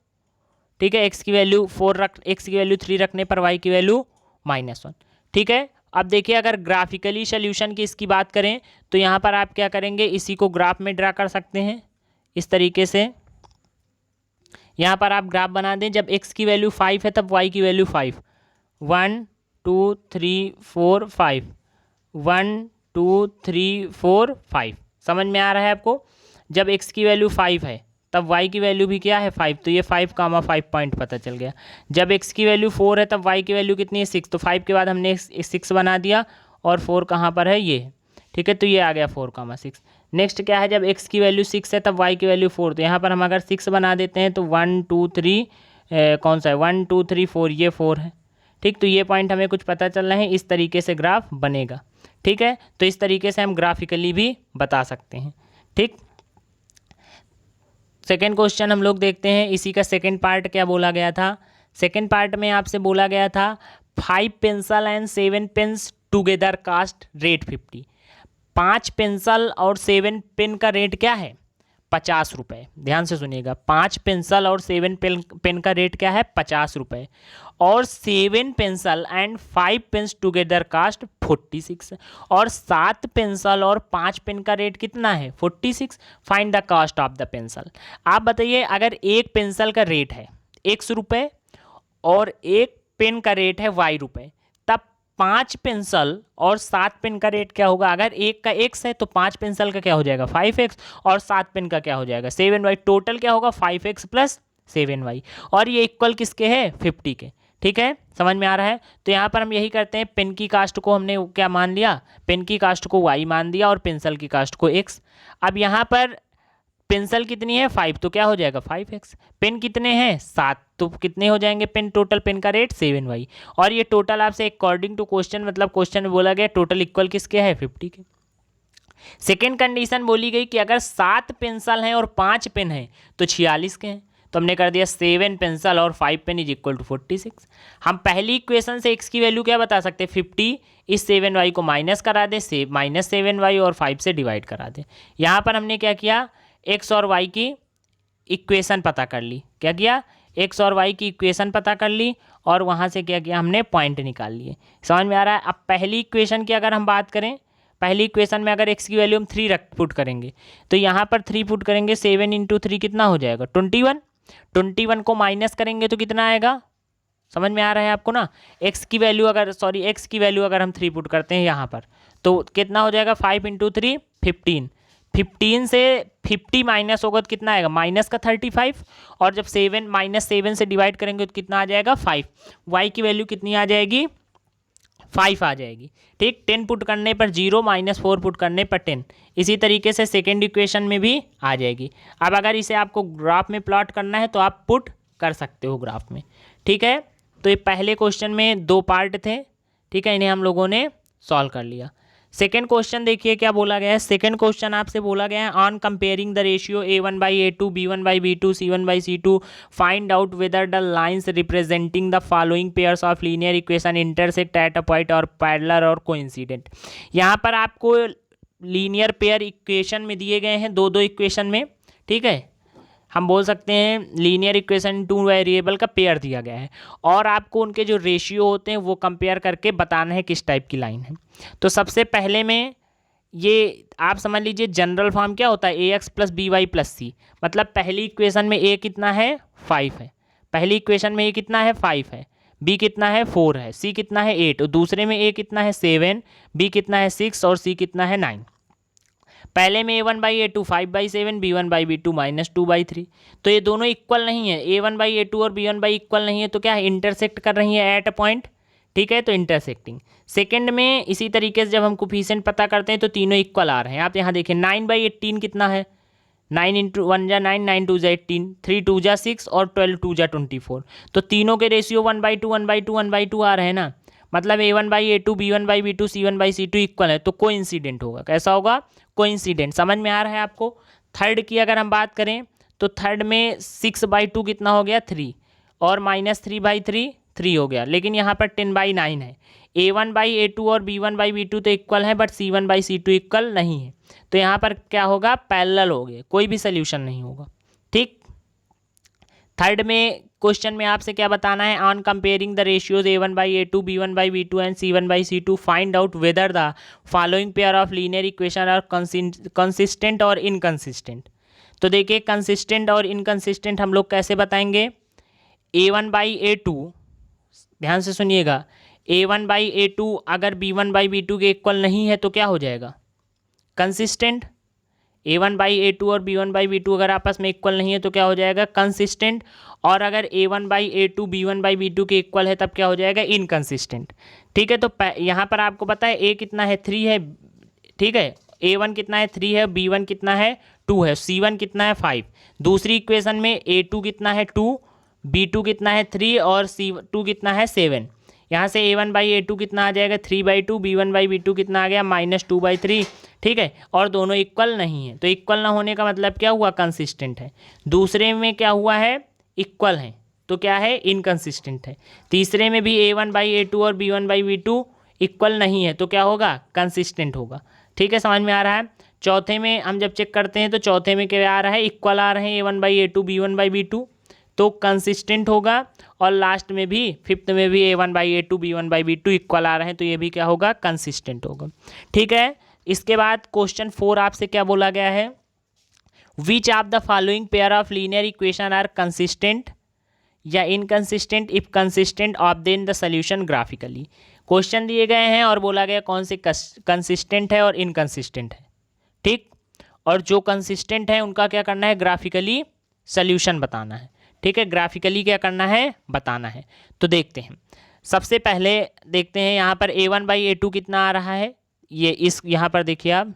ठीक है। x की वैल्यू 3 रखने पर y की वैल्यू -1, ठीक है। अब देखिए अगर ग्राफिकली सोल्यूशन की इसकी बात करें तो यहाँ पर आप क्या करेंगे, इसी को ग्राफ में ड्रा कर सकते हैं इस तरीके से। यहाँ पर आप ग्राफ बना दें, जब x की वैल्यू 5 है तब y की वैल्यू 5, 1 2 3 4 5, 1 2 3 4 5। समझ में आ रहा है आपको। जब x की वैल्यू 5 है तब y की वैल्यू भी क्या है, 5, तो ये 5, 5 पॉइंट पता चल गया। जब x की वैल्यू 4 है तब y की वैल्यू कितनी है, 6, तो 5 के बाद हमने 6 बना दिया और 4 कहाँ पर है, ये, ठीक है, तो ये आ गया 4, 6। नेक्स्ट क्या है, जब x की वैल्यू 6 है तब y की वैल्यू 4, तो यहाँ पर हम अगर 6 बना देते हैं तो 1 2 3 कौन सा है, 1 2 3 4, ये 4 है, ठीक। तो ये पॉइंट हमें कुछ पता चल रहा है, इस तरीके से ग्राफ बनेगा, ठीक है। तो इस तरीके से हम ग्राफिकली भी बता सकते हैं, ठीक। सेकेंड क्वेश्चन हम लोग देखते हैं, इसी का सेकेंड पार्ट क्या बोला गया था। सेकेंड पार्ट में आपसे बोला गया था 5 pencil and 7 pens together cost rate 50। 5 pencil और 7 पेन का रेट क्या है, 50 रुपये। ध्यान से सुनिएगा, 5 पेंसिल और 7 पेन का रेट क्या है, 50 रुपये। और 7 pencil and 5 pens together cost 46। और 7 पेंसिल और 5 पेन का रेट कितना है, 46। Find the cost of the pencil. आप बताइए, अगर एक पेंसिल का रेट है x रुपये और एक पेन का रेट है y रुपये, तब 5 पेंसिल और 7 पेन का रेट क्या होगा। अगर एक का x है तो 5 पेंसिल का क्या हो जाएगा, 5x, और 7 पेन का क्या हो जाएगा, 7y। टोटल क्या होगा, 5x प्लस 7y। और ये इक्वल किसके है, 50 के, ठीक है। समझ में आ रहा है। तो यहाँ पर हम यही करते हैं, पेन की कास्ट को हमने क्या मान लिया, पेन की कास्ट को y मान दिया और पेंसिल की कास्ट को x। अब यहाँ पर पेंसिल कितनी है, 5, तो क्या हो जाएगा 5x। पेन कितने हैं, 7, तो कितने हो जाएंगे पेन, टोटल पेन का रेट 7y। और ये टोटल आपसे अकॉर्डिंग टू क्वेश्चन, मतलब क्वेश्चन में बोला गया टोटल इक्वल किसके है, 50 के। सेकेंड कंडीशन बोली गई कि अगर 7 पेंसिल हैं और 5 पेन हैं तो 46 के हैं। तो हमने कर दिया 7 पेंसिल और 5 पेन इज इक्वल टू 46। हम पहली इक्वेशन से x की वैल्यू क्या बता सकते हैं, 50। इस 7y को माइनस करा दें, -7y और 5 से डिवाइड करा दें। यहाँ पर हमने क्या किया, x और y की इक्वेशन पता कर ली। क्या किया, x और y की इक्वेशन पता कर ली और वहाँ से क्या किया, हमने पॉइंट निकाल लिए। समझ में आ रहा है। अब पहली इक्वेशन की अगर हम बात करें, पहली इक्वेशन में अगर x की वैल्यू हम 3 पुट करेंगे तो यहाँ पर 3 पुट करेंगे, 7 × 3 कितना हो जाएगा, 21। 21 को माइनस करेंगे तो कितना आएगा, समझ में आ रहा है आपको ना। x की वैल्यू अगर हम 3 पुट करते हैं यहाँ पर तो कितना हो जाएगा, 5 × 3 15। 15 से 50 माइनस होगा तो कितना आएगा, माइनस का 35। और जब -7 से डिवाइड करेंगे तो कितना आ जाएगा, 5। y की वैल्यू कितनी आ जाएगी, 5 आ जाएगी, ठीक। 10 पुट करने पर 0, -4 पुट करने पर 10। इसी तरीके से सेकेंड इक्वेशन में भी आ जाएगी। अब अगर इसे आपको ग्राफ में प्लॉट करना है तो आप पुट कर सकते हो ग्राफ में, ठीक है। तो ये पहले क्वेश्चन में 2 पार्ट थे, ठीक है, इन्हें हम लोगों ने सॉल्व कर लिया। सेकेंड क्वेश्चन देखिए क्या बोला गया है। सेकेंड क्वेश्चन आपसे बोला गया है, on comparing the ratio a1/a2 b1/b2 c1/c2 find out whether the lines representing the following pairs of linear equation intersect at a point और पैरेलल और कोइंसिडेंट। यहाँ पर आपको लीनियर पेयर इक्वेशन में दिए गए हैं, दो इक्वेशन में, ठीक है। हम बोल सकते हैं लीनियर इक्वेशन 2 वेरिएबल का पेयर दिया गया है और आपको उनके जो रेशियो होते हैं वो कंपेयर करके बताना है किस टाइप की लाइन है। तो सबसे पहले में ये आप समझ लीजिए जनरल फॉर्म क्या होता है, ax + by + c। मतलब पहली इक्वेशन में a कितना है, 5 है। पहली इक्वेशन में a कितना है, 5 है। b कितना है, 4 है। c कितना है, 8। और दूसरे में a कितना है, 7। b कितना है, 6 और c कितना है, 9। पहले में a1/a2 5/7, b1/b2 -2/3। तो ये दोनों इक्वल नहीं है, a1/a2 और b1/इक्वल नहीं है, तो क्या है, इंटरसेक्ट कर रही है एट अ पॉइंट, ठीक है, तो इंटरसेक्टिंग। सेकंड में इसी तरीके से जब हम कोफिशिएंट पता करते हैं तो तीनों इक्वल आ रहे हैं। आप यहाँ देखिए 9/18 कितना है, 9 × 1 = 9, 9 × 2 = 18, 3 × 2 = 6 और 12 × 2 = 24। तो तीनों के रेशियो 1/2 1/2 1/2 आ रहे हैं ना, मतलब A1/A2 B1/B2 C1/C2 इक्वल है, तो कोइंसिडेंट होगा। कैसा होगा? कोइंसिडेंट। समझ में आ रहा है आपको? थर्ड की अगर हम बात करें तो थर्ड में 6/2 कितना हो गया? 3, और -3/3 3 हो गया, लेकिन यहाँ पर 10/9 है। A1/A2 और B1/B2 तो इक्वल है, बट C1/C2 इक्वल नहीं है, तो यहाँ पर क्या होगा? पैरेलल हो गए, कोई भी सोल्यूशन नहीं होगा। ठीक, थर्ड में क्वेश्चन में आपसे क्या बताना है? On comparing the ratios A1/A2 B1/B2 and C1/C2 find out whether the following pair of linear equation are consistent और इनकंसिस्टेंट। तो देखिए, कंसिस्टेंट और इनकंसिस्टेंट हम लोग कैसे बताएंगे? A1/A2, ध्यान से सुनिएगा, A1/A2 अगर B1/B2 के इक्वल नहीं है तो क्या हो जाएगा? कंसिस्टेंट। A1/A2 और B1/B2 अगर आपस में इक्वल नहीं है तो क्या हो जाएगा? कंसिस्टेंट। और अगर A1/A2 B1/B2 के इक्वल है तब क्या हो जाएगा? इनकंसिस्टेंट। ठीक है, तो यहाँ पर आपको पता है A कितना है? 3 है। ठीक है, A1 कितना है? 3 है, B1 कितना है? 2 है, C1 कितना है? 5। दूसरी इक्वेशन में A2 कितना है? 2, B2 कितना है? 3 और C2 कितना है? 7। यहाँ से A1/A2 कितना आ जाएगा? 3/2, B1/B2 कितना आ गया? -2/3। ठीक है, और दोनों इक्वल नहीं है, तो इक्वल ना होने का मतलब क्या हुआ? कंसिस्टेंट है। दूसरे में क्या हुआ है? इक्वल है, तो क्या है? इनकंसिस्टेंट है। तीसरे में भी A1/A2 और B1/B2 इक्वल नहीं है, तो क्या होगा? कंसिस्टेंट होगा। ठीक है, समझ में आ रहा है? चौथे में हम जब चेक करते हैं तो चौथे में क्या आ रहा है? इक्वल आ रहे हैं A1/A2 B1/B2, तो कंसिस्टेंट होगा। और लास्ट में भी, फिफ्थ में भी A1/A2 B1/B2 इक्वल आ रहे हैं, तो ये भी क्या होगा? कंसिस्टेंट होगा। ठीक है, इसके बाद क्वेश्चन 4 आपसे क्या बोला गया है? Which of the following pair of linear equation are consistent या inconsistent? If consistent obtain the solution graphically. Question दिए गए हैं और बोला गया कौन से कंसिस्टेंट है और इनकंसिस्टेंट है। ठीक, और जो कंसिस्टेंट है उनका क्या करना है? ग्राफिकली सोल्यूशन बताना है। ठीक है, ग्राफिकली क्या करना है? बताना है। तो देखते हैं, सबसे पहले देखते हैं यहाँ पर A1/A2 कितना आ रहा है। ये इस यहाँ पर देखिए आप,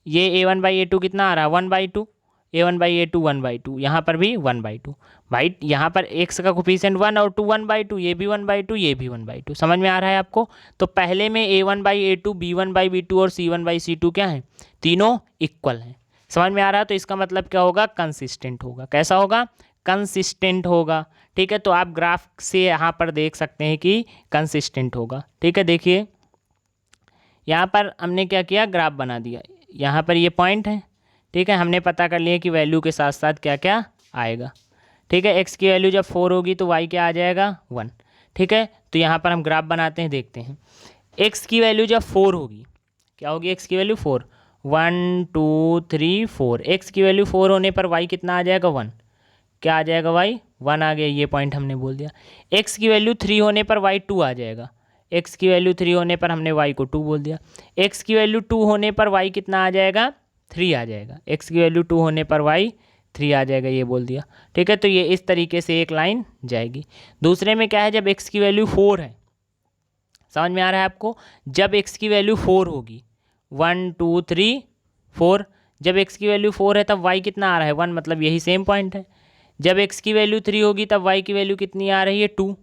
ये A1/A2 कितना आ रहा है? 1/2। A1/A2 1/2, यहाँ पर भी 1/2। भाई यहाँ पर x का कोफिशिएंट 1 और 2 1/2, ये भी 1/2, ये भी 1/2। समझ में आ रहा है आपको? तो पहले में A1/A2 B1/B2 और C1/C2 क्या है? तीनों इक्वल हैं। समझ में आ रहा है? तो इसका मतलब क्या होगा? कंसिस्टेंट होगा। कैसा होगा? कंसिस्टेंट होगा। ठीक है, तो आप ग्राफ से यहाँ पर देख सकते हैं कि कंसिस्टेंट होगा। ठीक है, देखिए यहाँ पर हमने क्या किया? ग्राफ बना दिया। यहाँ पर ये पॉइंट है। ठीक है, हमने पता कर लिया कि वैल्यू के साथ साथ क्या क्या आएगा। ठीक है, x की वैल्यू जब 4 होगी तो y क्या आ जाएगा? 1। ठीक है, तो यहाँ पर हम ग्राफ बनाते हैं, देखते हैं। x की वैल्यू जब 4 होगी, क्या होगी? x की वैल्यू 4, 1 2 3 4। x की वैल्यू 4 होने पर y कितना आ जाएगा? 1। क्या आ जाएगा? y 1 आ गया, ये पॉइंट हमने बोल दिया। x की वैल्यू 3 होने पर y 2 आ जाएगा। x की वैल्यू 3 होने पर हमने y को 2 बोल दिया। x की वैल्यू 2 होने पर y कितना आ जाएगा? 3 आ जाएगा। x की वैल्यू 2 होने पर y 3 आ जाएगा, ये बोल दिया। ठीक है, तो ये इस तरीके से एक लाइन जाएगी। दूसरे में क्या है? जब x की वैल्यू 4 है, समझ में आ रहा है आपको? जब x की वैल्यू 4 होगी, 1 2 3 4, जब x की वैल्यू 4 है तब y कितना आ रहा है? 1, मतलब यही सेम पॉइंट है। जब x की वैल्यू 3 होगी तब y की वैल्यू कितनी आ रही है? 2।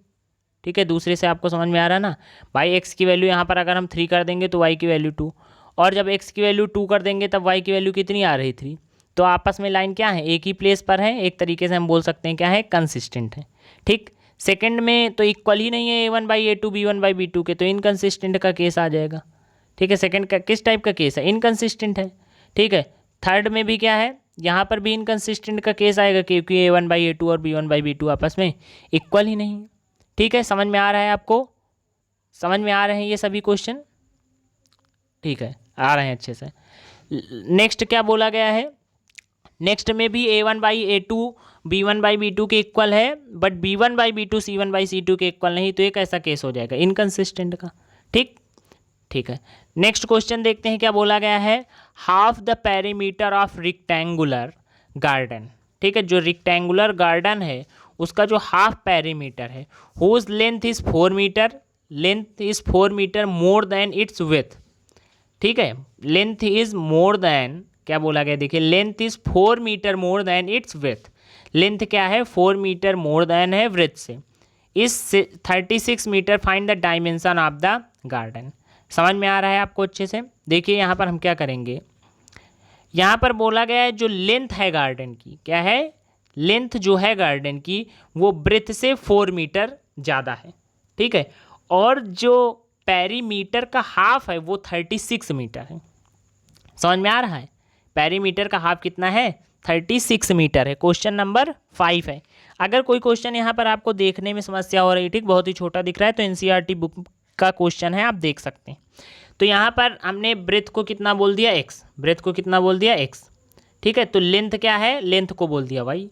ठीक है, दूसरे से आपको समझ में आ रहा है ना भाई? x की वैल्यू यहाँ पर अगर हम 3 कर देंगे तो y की वैल्यू 2, और जब x की वैल्यू 2 कर देंगे तब y की वैल्यू कितनी आ रही? 3। तो आपस में लाइन क्या है? एक ही प्लेस पर है। एक तरीके से हम बोल सकते हैं क्या है? कंसिस्टेंट है। ठीक, सेकंड में तो इक्वल ही नहीं है A1/A2 B1/B2 के, तो इनकंसिस्टेंट का केस आ जाएगा। ठीक है, सेकंड का किस टाइप का केस है? इनकंसिस्टेंट है। ठीक है, थर्ड में भी क्या है? यहाँ पर भी इनकंसिस्टेंट का केस आएगा, क्योंकि A1/A2 और B1/B2 आपस में इक्वल ही नहीं है। ठीक है, समझ में आ रहा है आपको? समझ में आ रहे हैं ये सभी क्वेश्चन? ठीक है, आ रहे हैं अच्छे से। नेक्स्ट क्या बोला गया है? नेक्स्ट में भी A1/A2 B1/B2 के इक्वल है, बट B1/B2 C1/C2 के इक्वल नहीं, तो एक ऐसा केस हो जाएगा इनकंसिस्टेंट का। ठीक, ठीक है। नेक्स्ट क्वेश्चन देखते हैं क्या बोला गया है। Half the perimeter of rectangular garden. ठीक है, जो रेक्टेंगुलर गार्डन है उसका जो हाफ पेरीमीटर है, whose length is 4 metre, length is 4 metre more than its width. ठीक है, लेंथ इज मोर देन, क्या बोला गया देखिए, length is 4 metre more than its width. Length क्या है, 4 मीटर मोर देन है विथ से। इस 36 metre find the dimension of the garden. समझ में आ रहा है आपको अच्छे से? देखिए यहाँ पर हम क्या करेंगे, यहाँ पर बोला गया है जो लेंथ है गार्डन की, क्या है, लेंथ जो है गार्डन की वो ब्रेथ से 4 मीटर ज़्यादा है। ठीक है, और जो पेरीमीटर का हाफ है वो 36 मीटर है। समझ में आ रहा है? पेरीमीटर का हाफ कितना है, 36 मीटर है। क्वेश्चन नंबर 5 है। अगर कोई क्वेश्चन यहाँ पर आपको देखने में समस्या हो रही, ठीक, बहुत ही छोटा दिख रहा है, तो एनसीईआरटी बुक का क्वेश्चन है, आप देख सकते हैं। तो यहाँ पर हमने ब्रेथ को कितना बोल दिया, एक्स, ब्रेथ को कितना बोल दिया, एक्स। ठीक है, तो लेंथ क्या है, लेंथ को बोल दिया वाई।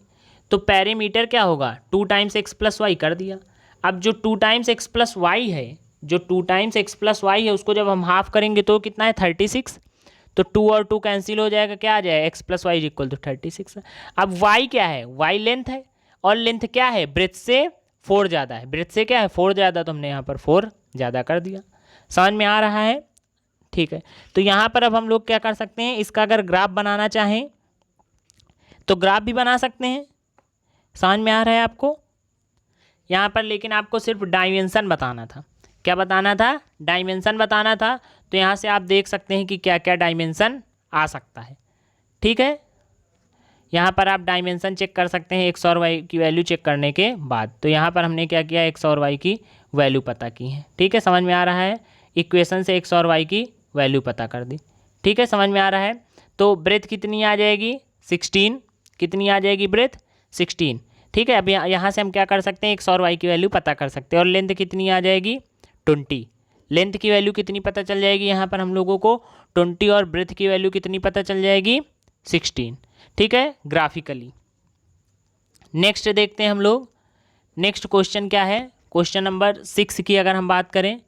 तो पेरीमीटर क्या होगा, 2 टाइम्स एक्स प्लस वाई कर दिया। अब जो 2 टाइम्स एक्स प्लस वाई है, जो 2 टाइम्स एक्स प्लस वाई है, उसको जब हम हाफ करेंगे तो कितना है, 36। तो 2 और 2 कैंसिल हो जाएगा, क्या आ जाएगा, x plus y is equal to 36। अब वाई क्या है, वाई लेंथ है, और लेंथ क्या है, ब्रेथ से 4 ज़्यादा है। ब्रेथ से क्या है, 4 ज़्यादा, तो हमने यहाँ पर 4 ज़्यादा कर दिया। समझ में आ रहा है? ठीक है, तो यहाँ पर अब हम लोग क्या कर सकते हैं, इसका अगर ग्राफ बनाना चाहें तो ग्राफ भी बना सकते हैं। समझ में आ रहा है आपको? यहाँ पर लेकिन आपको सिर्फ डायमेंशन बताना था। क्या बताना था, डायमेंशन बताना था। तो यहाँ से आप देख सकते हैं कि क्या क्या डायमेंशन आ सकता है। ठीक है, यहाँ पर आप डायमेंशन चेक कर सकते हैं एक्स और वाई की वैल्यू चेक करने के बाद। तो यहाँ पर हमने क्या किया, एक्स और वाई की वैल्यू पता की है। ठीक है, समझ में आ रहा है? इक्वेशन से एक्स और वाई की वैल्यू पता कर दी। ठीक है, समझ में आ रहा है? तो ब्रेथ कितनी आ जाएगी, 16। कितनी आ जाएगी ब्रेथ, 16। ठीक है, अब यहाँ से हम क्या कर सकते हैं, एक्स और वाई की वैल्यू पता कर सकते हैं। और लेंथ कितनी आ जाएगी, 20। लेंथ की वैल्यू कितनी पता चल जाएगी यहाँ पर हम लोगों को, 20, और ब्रेथ की वैल्यू कितनी पता चल जाएगी, 16। ठीक है, ग्राफिकली। नेक्स्ट देखते हैं हम लोग, नेक्स्ट क्वेश्चन क्या है, क्वेश्चन नंबर 6 की अगर हम बात करें।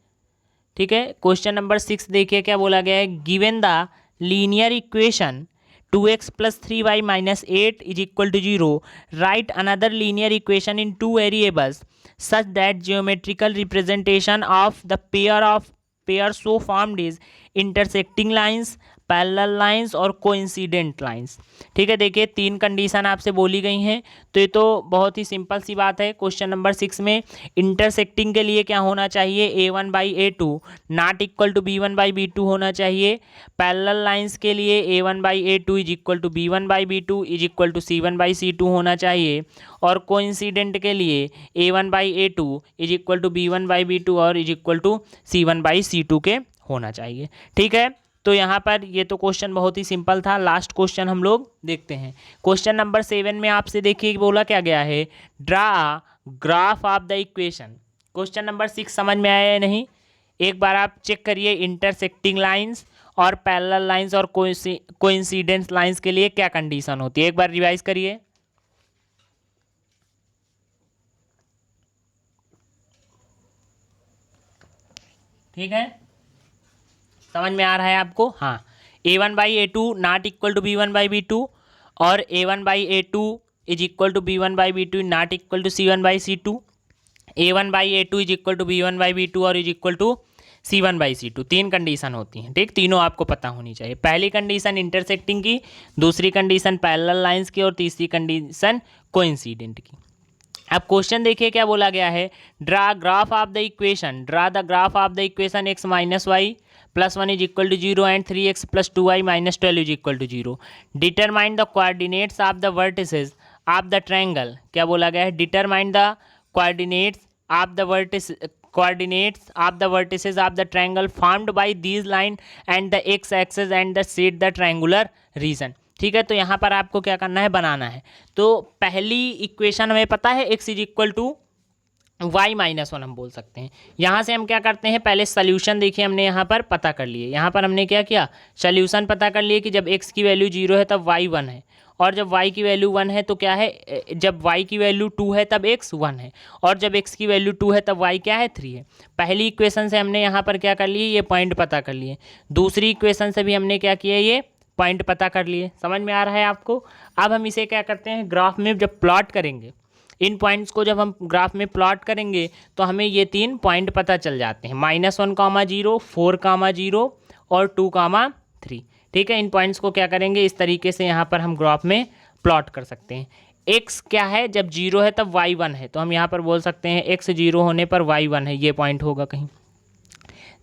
ठीक है, क्वेश्चन नंबर 6 देखिए क्या बोला गया है, given the linear equation 2x plus 3y minus 8 is equal to 0. Write another linear equation in 2 variables such that geometrical representation of the pair so formed is intersecting lines, parallel lines और coincident lines. ठीक है, देखिए 3 condition आपसे बोली गई हैं। तो ये तो बहुत ही सिंपल सी बात है। क्वेश्चन नंबर 6 में इंटरसेक्टिंग के लिए क्या होना चाहिए, a1/a2 not equal to b1/b2 होना चाहिए। पैरेलल लाइंस के लिए a1/a2 is equal to b1/b2 is equal to c1/c2 होना चाहिए। और कोइंसिडेंट के लिए a1/a2 is equal to b1/b2 और इज इक्वल टू c1/c2 के होना चाहिए। ठीक है, तो यहाँ पर ये तो क्वेश्चन बहुत ही सिंपल था। लास्ट क्वेश्चन हम लोग देखते हैं। क्वेश्चन नंबर 7 में आपसे देखिए बोला क्या गया है, draw graph of the equation. Question number 6 समझ में आया या नहीं, एक बार आप चेक करिए। इंटरसेक्टिंग लाइंस और पैरेलल लाइंस और कोइंसिडेंस लाइंस के लिए क्या कंडीशन होती है, एक बार रिवाइज करिए। ठीक है, समझ में आ रहा है आपको? हाँ, a1/a2 not equal to b1/b2 और a1/a2 is equal to b1/b2 not equal to c1/c2। a1/a2 is equal to b1/b2 और is equal to c1/c2। 3 condition होती हैं। ठीक, तीनों आपको पता होनी चाहिए। पहली कंडीशन इंटरसेक्टिंग की, दूसरी कंडीशन पैरेलल लाइंस की और तीसरी कंडीशन कोइंसिडेंट की। अब क्वेश्चन देखिए क्या बोला गया है, draw graph of the equation, draw the graph of the equation x minus y plus 1 is equal to 0 and 3x plus 2y minus 12 is equal to 0। Determine the coordinates of the vertices of the triangle. क्या बोला गया है, determine the coordinates of the vertices of the triangle formed by these line and the x axis and the set the triangular reason. ठीक है, तो यहाँ पर आपको क्या करना है, बनाना है। तो पहली इक्वेशन हमें पता है x is equal to y-1 हम बोल सकते हैं। यहाँ से हम क्या करते हैं, पहले सोल्यूशन देखिए हमने यहाँ पर पता कर लिए। यहाँ पर हमने क्या किया, सोल्यूशन पता कर लिए कि जब x की वैल्यू 0 है तब y 1 है, और जब y की वैल्यू 1 है तो क्या है, जब y की वैल्यू 2 है तब x 1 है, और जब x की वैल्यू 2 है तब y क्या है, 3 है। पहली इक्वेशन से हमने यहाँ पर क्या कर लिए, ये पॉइंट पता कर लिए। दूसरी इक्वेशन से भी हमने क्या किया, ये पॉइंट पता कर लिए। समझ में आ रहा है आपको? अब हम इसे क्या करते हैं, ग्राफ में जब प्लॉट करेंगे इन पॉइंट्स को जब हम ग्राफ में प्लॉट करेंगे तो हमें ये 3 पॉइंट पता चल जाते हैं, -1, 4, 0 और 2, 3। ठीक है, इन पॉइंट्स को क्या करेंगे, इस तरीके से यहाँ पर हम ग्राफ में प्लॉट कर सकते हैं। x क्या है, जब 0 है तब y 1 है, तो हम यहाँ पर बोल सकते हैं x 0 होने पर y 1 है, ये पॉइंट होगा कहीं।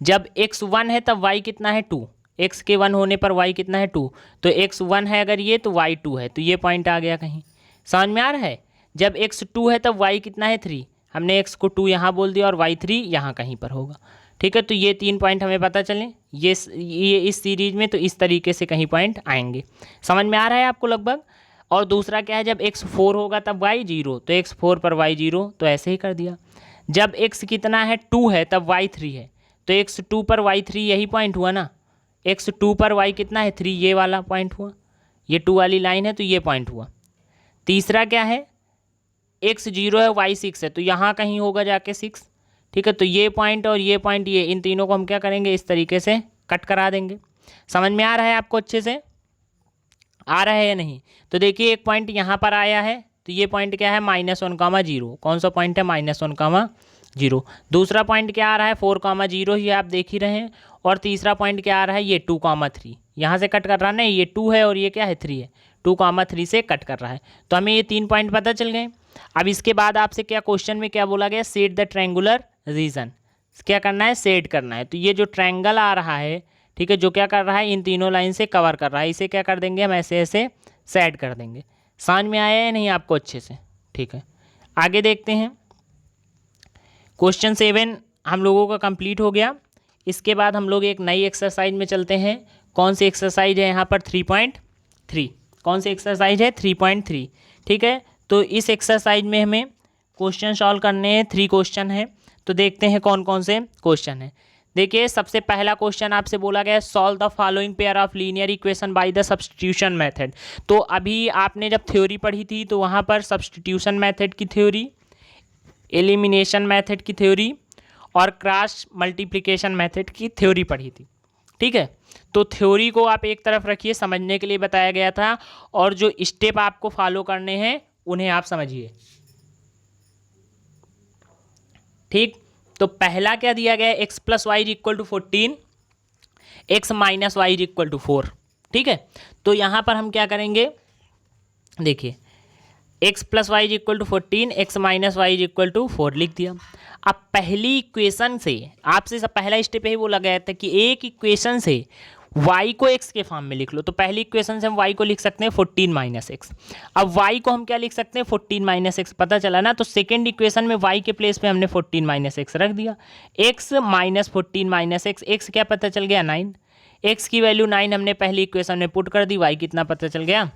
जब x 1 है तब y कितना है 2, x के 1 होने पर y कितना है 2, तो x 1 है अगर ये तो y 2 है, तो ये पॉइंट आ गया कहीं। समझ में आ रहा है। जब x 2 है तब y कितना है 3, हमने x को 2 यहाँ बोल दिया और y 3 यहाँ कहीं पर होगा। ठीक है, तो ये 3 पॉइंट हमें पता चले, ये इस सीरीज में तो इस तरीके से कहीं पॉइंट आएंगे। समझ में आ रहा है आपको लगभग। और दूसरा क्या है, जब x 4 होगा तब y 0, तो x 4 पर y 0, तो ऐसे ही कर दिया। जब x कितना है 2 है तब y 3 है, तो x 2 पर y 3, यही पॉइंट हुआ ना। x 2 पर y कितना है 3, ये वाला पॉइंट हुआ, ये 2 वाली लाइन है तो ये पॉइंट हुआ। तीसरा क्या है, x 0 है y 6 है, तो यहाँ कहीं होगा जाके 6। ठीक है, तो ये पॉइंट और ये पॉइंट, ये इन तीनों को हम क्या करेंगे, इस तरीके से कट करा देंगे। समझ में आ रहा है आपको, अच्छे से आ रहा है या नहीं। तो देखिए एक पॉइंट यहाँ पर आया है, तो ये पॉइंट क्या है, -1, 0। कौन सा पॉइंट है, -1, 0। दूसरा पॉइंट क्या आ रहा है, 4, 0, ये आप देख ही रहे हैं। और तीसरा पॉइंट क्या आ रहा है, ये 2, 3, यहाँ से कट कर रहा है ना, ये 2 है और ये क्या है 3 है, 2, 3 से कट कर रहा है। तो हमें ये 3 पॉइंट पता चल गए। अब इसके बाद आपसे क्या क्वेश्चन में क्या बोला गया, सेट द ट्रायंगुलर रीजन, क्या करना है, सेट करना है। तो ये जो ट्रायंगल आ रहा है, ठीक है, जो क्या कर रहा है, इन तीनों लाइन से कवर कर रहा है, इसे क्या कर देंगे हम, ऐसे ऐसे सेट कर देंगे। समझ में आया है नहीं आपको अच्छे से। ठीक है, आगे देखते हैं। क्वेश्चन 7 हम लोगों का कंप्लीट हो गया। इसके बाद हम लोग एक नई एक्सरसाइज में चलते हैं। कौन सी एक्सरसाइज है यहाँ पर, 3.3। कौन सी एक्सरसाइज है, 3.3। ठीक है, तो इस एक्सरसाइज में हमें क्वेश्चन सॉल्व करने हैं, 3 क्वेश्चन हैं। तो देखते हैं कौन कौन से क्वेश्चन हैं। देखिए सबसे पहला क्वेश्चन आपसे बोला गया है, solve the following pair of linear equation by the substitution method. तो अभी आपने जब थ्योरी पढ़ी थी तो वहाँ पर सब्स्टिट्यूशन मेथड की थ्योरी, एलिमिनेशन मेथड की थ्योरी और क्रॉस मल्टीप्लिकेशन मेथड की थ्योरी पढ़ी थी। ठीक है, तो थ्योरी को आप एक तरफ रखिए, समझने के लिए बताया गया था, और जो स्टेप आपको फॉलो करने हैं उन्हें आप समझिए। ठीक, तो पहला क्या दिया गया है, x + y = 14, x - y = 4। ठीक है, तो यहाँ पर हम क्या करेंगे, देखिए x + y = 14, x - y = 4 लिख दिया। अब पहली इक्वेशन से आपसे सब पहला स्टेप यही बोला गया था कि एक इक्वेशन से y को x के फॉर्म में लिख लो। तो पहली इक्वेशन से हम y को लिख सकते हैं 14 - x। अब y को हम क्या लिख सकते हैं, 14 - x, पता चला ना। तो सेकेंड इक्वेशन में y के प्लेस पे हमने 14 - x रख दिया। x - 14 - x, x क्या पता चल गया, 9। x की वैल्यू 9 हमने पहली इक्वेशन में पुट कर दी, y कितना पता चल गया,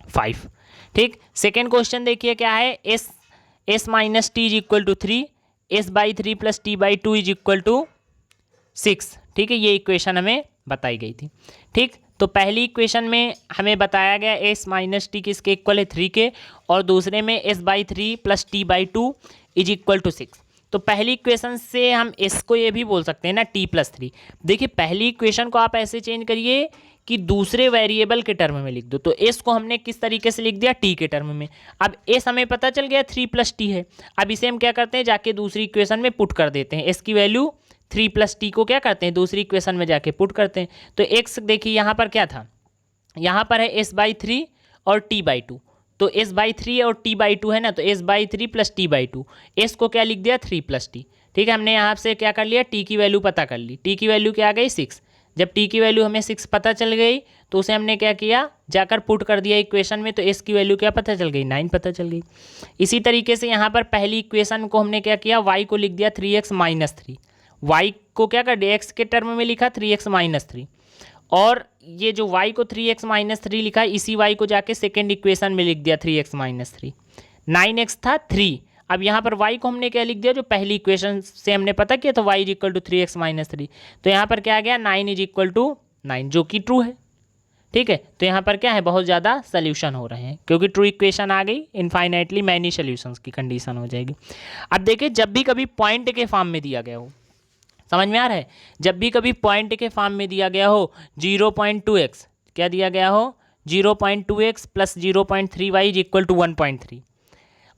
5। ठीक, सेकेंड क्वेश्चन देखिए क्या है, s - t = 3, s/3 + t/2 = 6। ठीक है, ये इक्वेशन हमें बताई गई थी। ठीक, तो पहली इक्वेशन में हमें बताया गया s - t किसके इक्वल है, 3 के, और दूसरे में s/3 + t/2 = 6। तो पहली इक्वेशन से हम s को ये भी बोल सकते हैं ना, t + 3। देखिए पहली इक्वेशन को आप ऐसे चेंज करिए कि दूसरे वेरिएबल के टर्म में लिख दो। तो s को हमने किस तरीके से लिख दिया, t के टर्म में। अब s हमें पता चल गया 3 + t है। अब इसे हम क्या करते हैं, जाके दूसरी इक्वेशन में पुट कर देते हैं। s की वैल्यू 3 + t को क्या करते हैं, दूसरी इक्वेशन में जाके पुट करते हैं। तो x देखिए यहाँ पर क्या था, यहाँ पर है s/3 और t/2। तो s/3 और t/2 है ना, तो s/3 + t/2, s को क्या लिख दिया, 3 + t। ठीक है, हमने यहाँ से क्या कर लिया, t की वैल्यू पता कर ली। t की वैल्यू क्या आ गई, 6। जब t की वैल्यू हमें 6 पता चल गई तो उसे हमने क्या किया, जाकर पुट कर दिया इक्वेशन में। तो s की वैल्यू क्या पता चल गई, 9 पता चल गई। इसी तरीके से यहाँ पर पहली इक्वेशन को हमने क्या किया, y को लिख दिया 3x - 3। y को क्या कर दिया, x के टर्म में लिखा 3x - 3, और ये जो y को 3x - 3 लिखा, इसी y को जाके सेकेंड इक्वेशन में लिख दिया 3x - 3। 9x था 3। अब यहाँ पर y को हमने क्या लिख दिया, जो पहली इक्वेशन से हमने पता किया तो y = 3x - 3। तो यहाँ पर क्या आ गया, 9 = 9, जो कि ट्रू है। ठीक है, तो यहाँ पर क्या है, बहुत ज़्यादा सोल्यूशन हो रहे हैं, क्योंकि ट्रू इक्वेशन आ गई, इनफाइनाइटली मैनी सोल्यूशंस की कंडीशन हो जाएगी। अब देखिए जब भी कभी पॉइंट के फॉर्म में दिया गया हो, समझ में आ रहा है, जब भी कभी पॉइंट के फॉर्म में दिया गया हो, 0.2x क्या दिया गया हो, 0.2x + 0.3y = 1.3,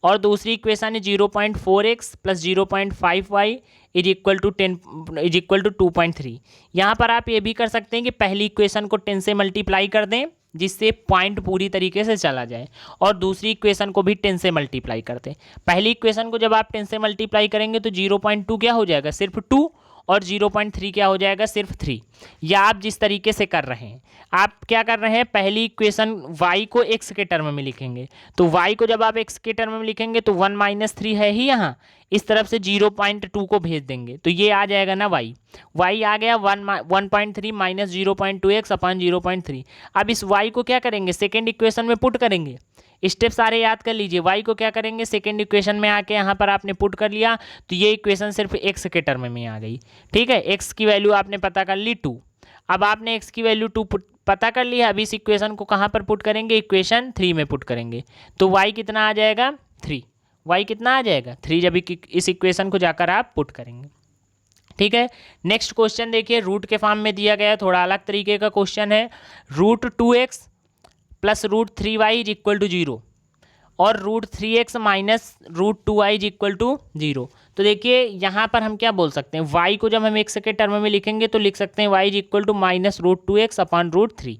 और दूसरी इक्वेशन है 0.4x plus 0.5y is equal to 2.3। यहाँ पर आप ये भी कर सकते हैं कि पहली इक्वेशन को 10 से मल्टीप्लाई कर दें जिससे पॉइंट पूरी तरीके से चला जाए, और दूसरी इक्वेशन को भी 10 से मल्टीप्लाई करते हैं। पहली इक्वेशन को जब आप 10 से मल्टीप्लाई करेंगे तो 0.2 क्या हो जाएगा, सिर्फ 2, और 0.3 क्या हो जाएगा, सिर्फ 3। या आप जिस तरीके से कर रहे हैं, आप क्या कर रहे हैं, पहली इक्वेशन y को x के टर्म में लिखेंगे, तो y को जब आप x के टर्म में लिखेंगे तो 1 - 3 है ही यहाँ, इस तरफ से 0.2 को भेज देंगे तो ये आ जाएगा ना y आ गया 1.3 माइनस 0.2x अपॉन 0.3। अब इस y को क्या करेंगे, सेकेंड इक्वेशन में पुट करेंगे। स्टेप सारे याद कर लीजिए। y को क्या करेंगे, सेकेंड इक्वेशन में आके यहाँ पर आपने पुट कर लिया तो ये इक्वेशन सिर्फ x के टर्म में आ गई। ठीक है, x की वैल्यू आपने पता कर ली 2। अब आपने x की वैल्यू 2 पता कर लिया। अब इस इक्वेशन को कहाँ पर पुट करेंगे, इक्वेशन 3 में पुट करेंगे तो y कितना आ जाएगा, 3। y कितना आ जाएगा, 3, जब इस इक्वेशन को जाकर आप पुट करेंगे। ठीक है, नेक्स्ट क्वेश्चन देखिए, रूट के फॉर्म में दिया गया, थोड़ा अलग तरीके का क्वेश्चन है। √2x plus √3y is equal to 0 और √3x minus √2y is equal to 0। तो देखिए यहाँ पर हम क्या बोल सकते हैं, y को जब हम x के टर्म में लिखेंगे तो लिख सकते हैं y is equal to minus √2x upon √3।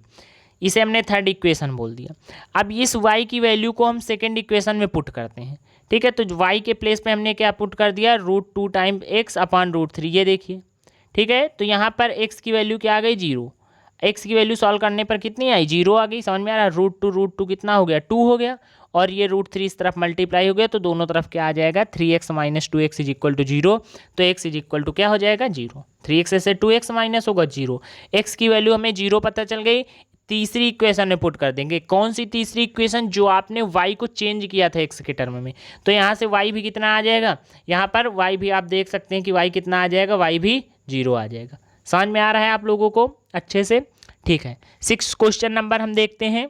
इसे हमने थर्ड इक्वेशन बोल दिया। अब इस y की वैल्यू को हम सेकेंड इक्वेशन में पुट करते हैं। ठीक है, तो y के प्लेस पे हमने क्या पुट कर दिया, √2 टाइम x अपॉन √3, ये देखिए। ठीक है, तो यहाँ पर x की वैल्यू क्या आ गई, 0। x की वैल्यू सॉल्व करने पर कितनी आई, 0 आ गई। समझ में आ रहा है, √2 कितना हो गया, 2 हो गया, और ये √3 इस तरफ मल्टीप्लाई हो गया तो दोनों तरफ क्या आ जाएगा, 3x minus 2x is equal to 0। तो x इज इक्वल टू क्या हो जाएगा, 0। 3x से 2x माइनस होगा 0। x की वैल्यू हमें 0 पता चल गई। तीसरी इक्वेशन में पुट कर देंगे। कौन सी तीसरी इक्वेशन, जो आपने y को चेंज किया था x के टर्म में, तो यहाँ से y भी कितना आ जाएगा, यहाँ पर y भी आप देख सकते हैं कि y कितना आ जाएगा, y भी 0 आ जाएगा। समझ में आ रहा है आप लोगों को अच्छे से। ठीक है, 6 क्वेश्चन नंबर हम देखते हैं।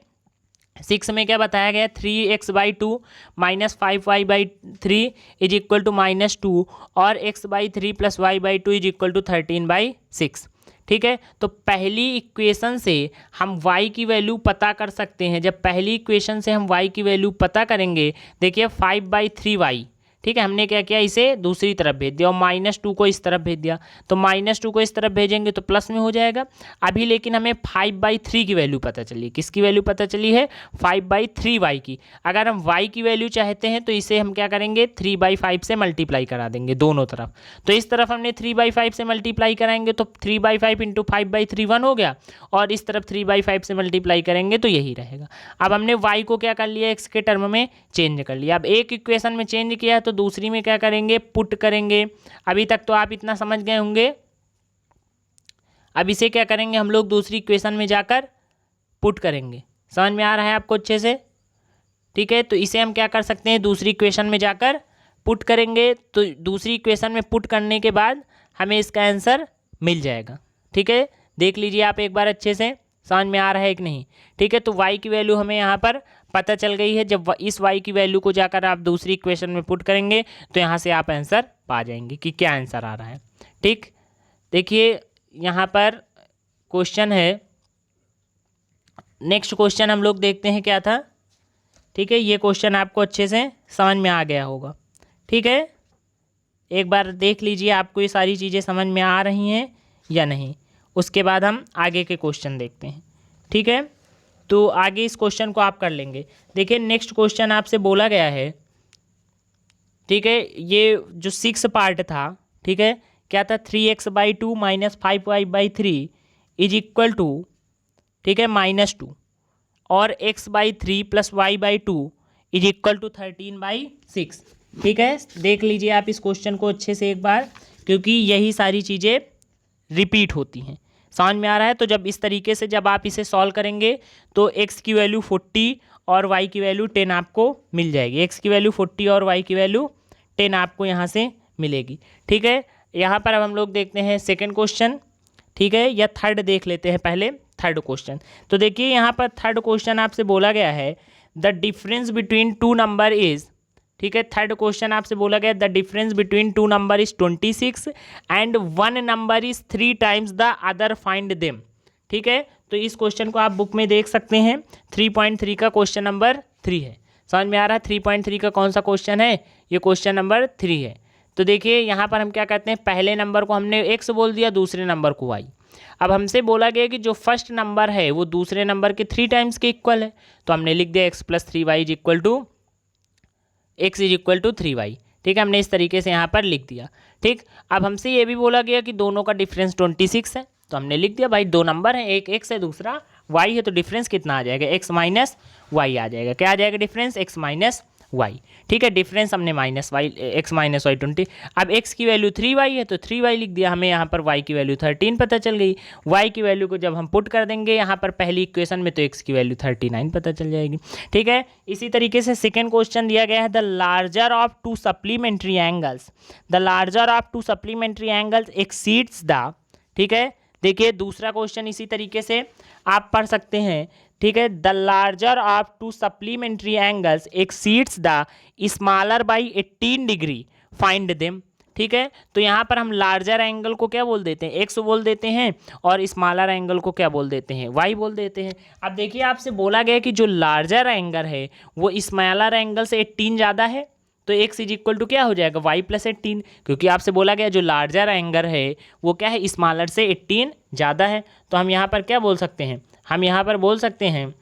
6 में क्या बताया गया, 3x/2 minus 5y/3 is equal to -2 और x/3 plus y/2 is equal to 13/6। ठीक है, तो पहली इक्वेशन से हम y की वैल्यू पता कर सकते हैं। जब पहली इक्वेशन से हम y की वैल्यू पता करेंगे, देखिए 5/3y, ठीक है, हमने क्या किया, इसे दूसरी तरफ भेज दिया और -2 को इस तरफ भेज दिया। तो -2 को इस तरफ भेजेंगे तो प्लस में हो जाएगा। अभी लेकिन हमें 5/3 की वैल्यू पता चली। किसकी वैल्यू पता चली है, 5/3y की। अगर हम y की वैल्यू चाहते हैं तो इसे हम क्या करेंगे, 3/5 से मल्टीप्लाई करा देंगे दोनों तरफ। तो इस तरफ हमने 3/5 से मल्टीप्लाई कराएंगे तो 3/5 इंटू 5/3 1 हो गया, और इस तरफ 3/5 से मल्टीप्लाई करेंगे तो यही रहेगा। अब हमने y को क्या कर लिया, x के टर्म में चेंज कर लिया। अब एक इक्वेशन में चेंज किया तो दूसरी में क्या करेंगे, पुट करेंगे। अभी तक तो आप इतना समझ गए होंगे। अब इसे क्या करेंगे हम लोग, दूसरी इक्वेशन में जाकर पुट करेंगे। समझ में आ रहा है आपको अच्छे से। ठीक है, तो इसे हम क्या कर सकते हैं, दूसरी इक्वेशन में जाकर पुट करेंगे। तो दूसरी इक्वेशन में पुट करने के बाद हमें इसका आंसर मिल जाएगा। ठीक है, देख लीजिए आप एक बार अच्छे से, समझ में आ रहा है कि नहीं। ठीक है, तो y की वैल्यू हमें यहाँ पर पता चल गई है। जब इस y की वैल्यू को जाकर आप दूसरी इक्वेशन में पुट करेंगे तो यहाँ से आप आंसर पा जाएंगे कि क्या आंसर आ रहा है। ठीक, देखिए यहाँ पर क्वेश्चन है, नेक्स्ट क्वेश्चन हम लोग देखते हैं क्या था। ठीक है, ये क्वेश्चन आपको अच्छे से समझ में आ गया होगा। ठीक है, एक बार देख लीजिए आपको ये सारी चीज़ें समझ में आ रही हैं या नहीं, उसके बाद हम आगे के क्वेश्चन देखते हैं। ठीक है, तो आगे इस क्वेश्चन को आप कर लेंगे। देखिए नेक्स्ट क्वेश्चन आपसे बोला गया है, ठीक है, ये जो 6 पार्ट था, ठीक है, क्या था, 3x/2 minus 5y/3 is equal to, ठीक है, -2 और x/3 plus y/2 is equal to 13/6। ठीक है, देख लीजिए आप इस क्वेश्चन को अच्छे से एक बार, क्योंकि यही सारी चीज़ें रिपीट होती हैं। समझ में आ रहा है। तो जब इस तरीके से जब आप इसे सॉल्व करेंगे तो x की वैल्यू 40 और y की वैल्यू 10 आपको मिल जाएगी। x की वैल्यू 40 और y की वैल्यू 10 आपको यहाँ से मिलेगी। ठीक है, यहाँ पर अब हम लोग देखते हैं सेकंड क्वेश्चन। ठीक है, या थर्ड देख लेते हैं पहले, थर्ड क्वेश्चन। तो देखिए यहाँ पर थर्ड क्वेश्चन आपसे बोला गया है, the difference between 2 number is, ठीक है, थर्ड क्वेश्चन आपसे बोला गया the difference between 2 number is 26 and 1 number is 3 times the other, find them. ठीक है, तो इस क्वेश्चन को आप बुक में देख सकते हैं, 3.3 का क्वेश्चन नंबर 3 है। समझ में आ रहा है। 3.3 का कौन सा क्वेश्चन है, ये क्वेश्चन नंबर 3 है। तो देखिए यहाँ पर हम क्या करते हैं, पहले नंबर को हमने x बोल दिया, दूसरे नंबर को y। अब हमसे बोला गया कि जो फर्स्ट नंबर है वो दूसरे नंबर के 3 टाइम्स के इक्वल है, तो हमने लिख दिया x + 3y is equal to 3y। ठीक है, हमने इस तरीके से यहाँ पर लिख दिया। ठीक, अब हमसे ये भी बोला गया कि दोनों का डिफरेंस 26 है, तो हमने लिख दिया भाई दो नंबर है, एक x है दूसरा y है, तो डिफरेंस कितना आ जाएगा, x माइनस वाई आ जाएगा। क्या आ जाएगा डिफरेंस, x माइनस वाई। ठीक है, डिफरेंस हमने minus y, x minus y 20। अब x की वैल्यू 3y है तो 3y लिख दिया, हमें यहाँ पर y की वैल्यू 13 पता चल गई। y की वैल्यू को जब हम पुट कर देंगे यहाँ पर पहली इक्वेशन में, तो x की वैल्यू 39 पता चल जाएगी। ठीक है, इसी तरीके से सेकेंड क्वेश्चन दिया गया है, the larger of to supplementary angles, the larger of to supplementary angles exceeds the. ठीक है, देखिए दूसरा क्वेश्चन इसी तरीके से आप पढ़ सकते हैं। ठीक है, the larger of to supplementary angles exceeds the smaller by 18 degree, find them. ठीक है, तो यहाँ पर हम लार्जर एंगल को क्या बोल देते हैं, एक्स बोल देते हैं, और स्मॉलर एंगल को क्या बोल देते हैं, वाई बोल देते हैं। अब देखिए आपसे बोला गया कि जो लार्जर एंगल है वो स्मॉलर एंगल से 18 ज़्यादा है, तो x इज इक्वल टू क्या हो जाएगा, y + 18, क्योंकि आपसे बोला गया जो लार्जर एंगल है वो क्या है, स्मॉलर से 18 ज़्यादा है। तो हम यहाँ पर क्या बोल सकते हैं, हम यहाँ पर बोल सकते हैं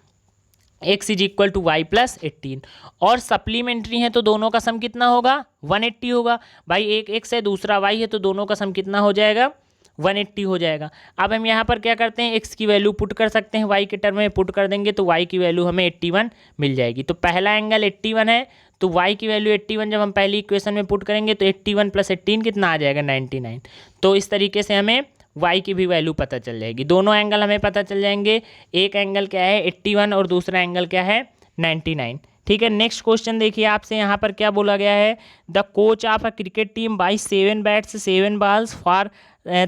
x is equal to y + 18, और सप्लीमेंट्री है तो दोनों का सम कितना होगा, 180 होगा। भाई एक x है दूसरा y है, तो दोनों का सम कितना हो जाएगा, 180 हो जाएगा। अब हम यहाँ पर क्या करते हैं, x की वैल्यू पुट कर सकते हैं, y के टर्म में पुट कर देंगे तो y की वैल्यू हमें 81 मिल जाएगी। तो पहला एंगल 81 है, तो y की वैल्यू 81 जब हम पहली इक्वेशन में पुट करेंगे तो 81 + 18 कितना आ जाएगा, 99। तो इस तरीके से हमें y की भी वैल्यू पता चल जाएगी, दोनों एंगल हमें पता चल जाएंगे। एक एंगल क्या है 81 और दूसरा एंगल क्या है 99। ठीक है, नेक्स्ट क्वेश्चन देखिए आपसे यहाँ पर क्या बोला गया है, the coach of a cricket team buy 7 bats 7 balls for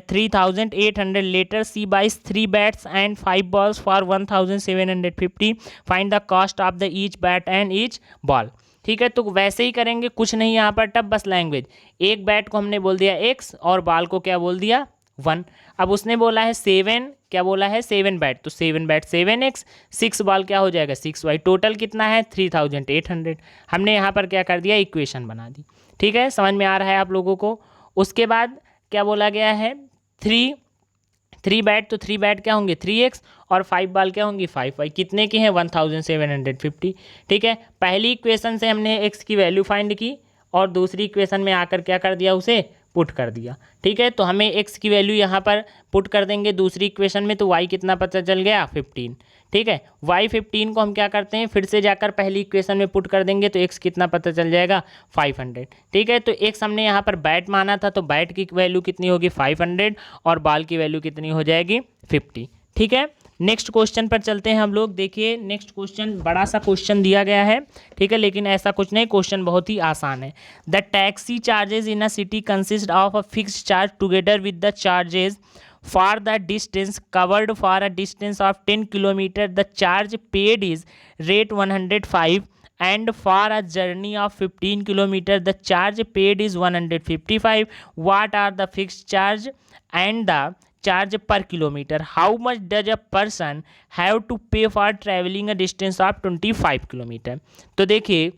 3800 later she buys 3 bats and 5 balls for 1750, find the cost of the each bat and each ball. ठीक है, तो वैसे ही करेंगे, कुछ नहीं यहाँ पर टफ, बस लैंग्वेज। एक बैट को हमने बोल दिया x और बॉल को क्या बोल दिया 1। अब उसने बोला है 7, क्या बोला है 7 बैट, तो 7 बैट 7x, 6 बॉल क्या हो जाएगा 6y, टोटल कितना है 3800। हमने यहाँ पर क्या कर दिया, इक्वेशन बना दी। ठीक है, समझ में आ रहा है आप लोगों को। उसके बाद क्या बोला गया है, 3 बैट, तो 3 बैट क्या होंगे 3x, और 5 बॉल क्या होंगी 5y, कितने की हैं 1750। ठीक है, पहली इक्वेशन से हमने x की वैल्यू फाइंड की, और दूसरी इक्वेशन में आकर क्या कर दिया, उसे पुट कर दिया। ठीक है, तो हमें x की वैल्यू यहाँ पर पुट कर देंगे दूसरी इक्वेशन में, तो y कितना पता चल गया 15। ठीक है, y 15 को हम क्या करते हैं, फिर से जाकर पहली इक्वेशन में पुट कर देंगे, तो x कितना पता चल जाएगा 500। ठीक है, तो x हमने यहाँ पर बैट माना था, तो बैट की वैल्यू कितनी होगी 500, और बॉल की वैल्यू कितनी हो जाएगी 50। ठीक है, नेक्स्ट क्वेश्चन पर चलते हैं हम लोग। देखिए नेक्स्ट क्वेश्चन बड़ा सा क्वेश्चन दिया गया है। ठीक है, लेकिन ऐसा कुछ नहीं, क्वेश्चन बहुत ही आसान है। The taxi charges in a city consist of a fixed charge together with the charges for the distance covered for a distance of 10 kilometre, the charge paid is rate 105, and for a journey of 15 kilometer the charge paid is 155. What are the fixed charge and the charge per kilometer? How much does a person have to pay for traveling a distance of 25 kilometer? तो देखिए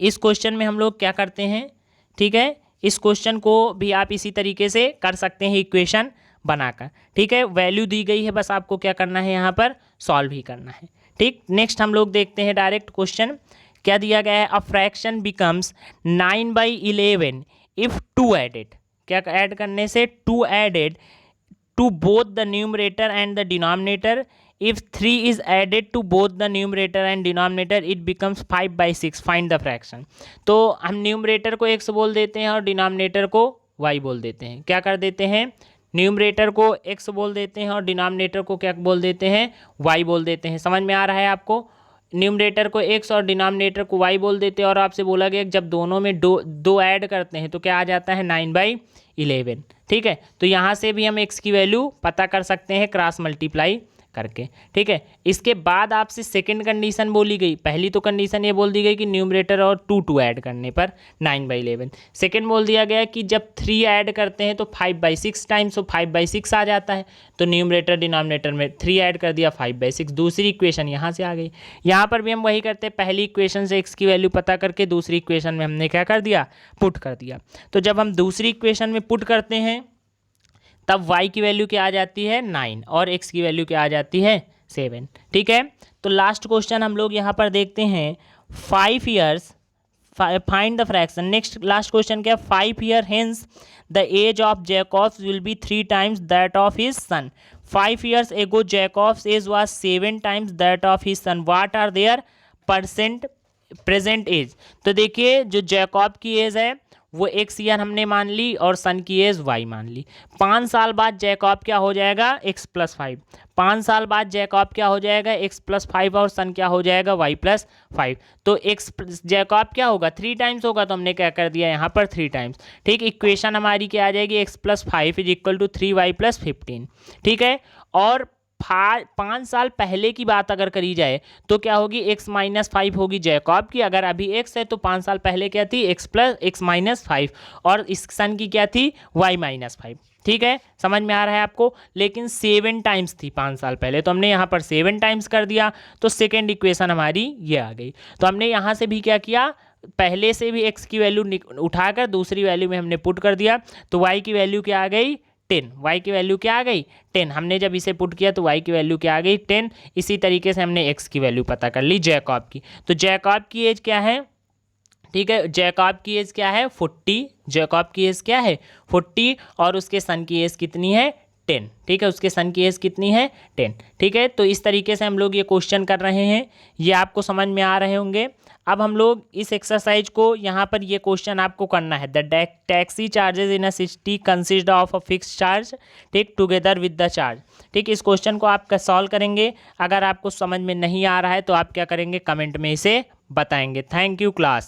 इस question में हम लोग क्या करते हैं, ठीक है, इस क्वेश्चन को भी आप इसी तरीके से कर सकते हैं इक्वेशन बनाकर। ठीक है, वैल्यू दी गई है, बस आपको क्या करना है यहाँ पर सॉल्व ही करना है। ठीक, नेक्स्ट हम लोग देखते हैं डायरेक्ट क्वेश्चन क्या दिया गया है। A fraction becomes 9/11 if 2 added, क्या ऐड करने से 2 added to both the numerator and the denominator, if 3 is added to both the numerator and denominator it becomes 5/6, find the fraction. तो हम न्यूमरेटर को x बोल देते हैं और डिनोमिनेटर को y बोल देते हैं। क्या कर देते हैं, न्यूमरेटर को x बोल देते हैं और डिनोमिनेटर को क्या बोल देते हैं, y बोल देते हैं। समझ में आ रहा है आपको, न्यूमरेटर को x और डिनोमिनेटर को y बोल देते हैं, और आपसे बोला गया जब दोनों में दो ऐड करते हैं तो क्या आ जाता है 9/11। ठीक है, तो यहाँ से भी हम x की वैल्यू पता कर सकते हैं क्रॉस मल्टीप्लाई करके, ठीक है। इसके बाद आपसे सेकंड कंडीशन बोली गई, पहली तो कंडीशन ये बोल दी गई कि न्यूमरेटर और 2 ऐड करने पर 9/11। सेकंड बोल दिया गया कि जब 3 ऐड करते हैं तो 5/6 टाइम्स, तो 5/6 आ जाता है, तो न्यूमरेटर डिनोमिनेटर में 3 ऐड कर दिया, 5/6। दूसरी इक्वेशन यहाँ से आ गई। यहाँ पर भी हम वही करते हैं, पहली इक्वेशन से x की वैल्यू पता करके दूसरी इक्वेशन में हमने क्या कर दिया, पुट कर दिया। तो जब हम दूसरी इक्वेशन में पुट करते हैं तब y की वैल्यू क्या आ जाती है 9 और x की वैल्यू क्या आ जाती है 7, ठीक है। तो लास्ट क्वेश्चन हम लोग यहाँ पर देखते हैं 5 years find the fraction. Next last question क्या है, 5 years hence the age of Jacob's will be 3 times that of his son. 5 years ago Jacob's age was 7 times that of his son, what are their present age. तो देखिए जो Jakob की as है वो x year हमने मान ली और सन की एज y मान ली। 5 साल बाद जैकॉब क्या हो जाएगा x+5, 5 साल बाद जैकॉब क्या हो जाएगा x+5 और सन क्या हो जाएगा y+5। तो x जैकॉब क्या होगा 3 टाइम्स होगा, तो हमने क्या कर दिया यहाँ पर 3 टाइम्स, ठीक। इक्वेशन हमारी क्या आ जाएगी x+5 = 3y+15, ठीक है। और 5 साल पहले की बात अगर करी जाए तो क्या होगी x-5 होगी जैकॉब की, अगर अभी x है तो 5 साल पहले क्या थी x+x-5 और इस सन की क्या थी y-5, ठीक है। समझ में आ रहा है आपको। लेकिन 7 टाइम्स थी 5 साल पहले, तो हमने यहाँ पर 7 टाइम्स कर दिया, तो सेकेंड इक्वेशन हमारी ये आ गई। तो हमने यहाँ से भी क्या किया, पहले से भी x की वैल्यू उठाकर दूसरी वैल्यू में हमने पुट कर दिया, तो y की वैल्यू क्या आ गई 10, y की वैल्यू क्या आ गई 10। हमने जब इसे पुट किया तो y की वैल्यू क्या आ गई 10। इसी तरीके से हमने x की वैल्यू पता कर ली जैकॉब की। तो जैकॉब की एज क्या है, ठीक है, जैकॉब की एज क्या है 40, जैकॉब की एज क्या है 40 और उसके सन की एज कितनी है 10, ठीक है, उसके सन की एज कितनी है 10, ठीक है। तो इस तरीके से हम लोग ये क्वेश्चन कर रहे हैं, ये आपको समझ में आ रहे होंगे। अब हम लोग इस एक्सरसाइज को यहाँ पर ये क्वेश्चन आपको करना है, the taxi charges in a city consist of a fix charge, ठीक, टुगेदर विद द चार्ज, ठीक। इस क्वेश्चन को आप सॉल्व करेंगे। अगर आपको समझ में नहीं आ रहा है तो आप क्या करेंगे, कमेंट में इसे बताएंगे। Thank you class.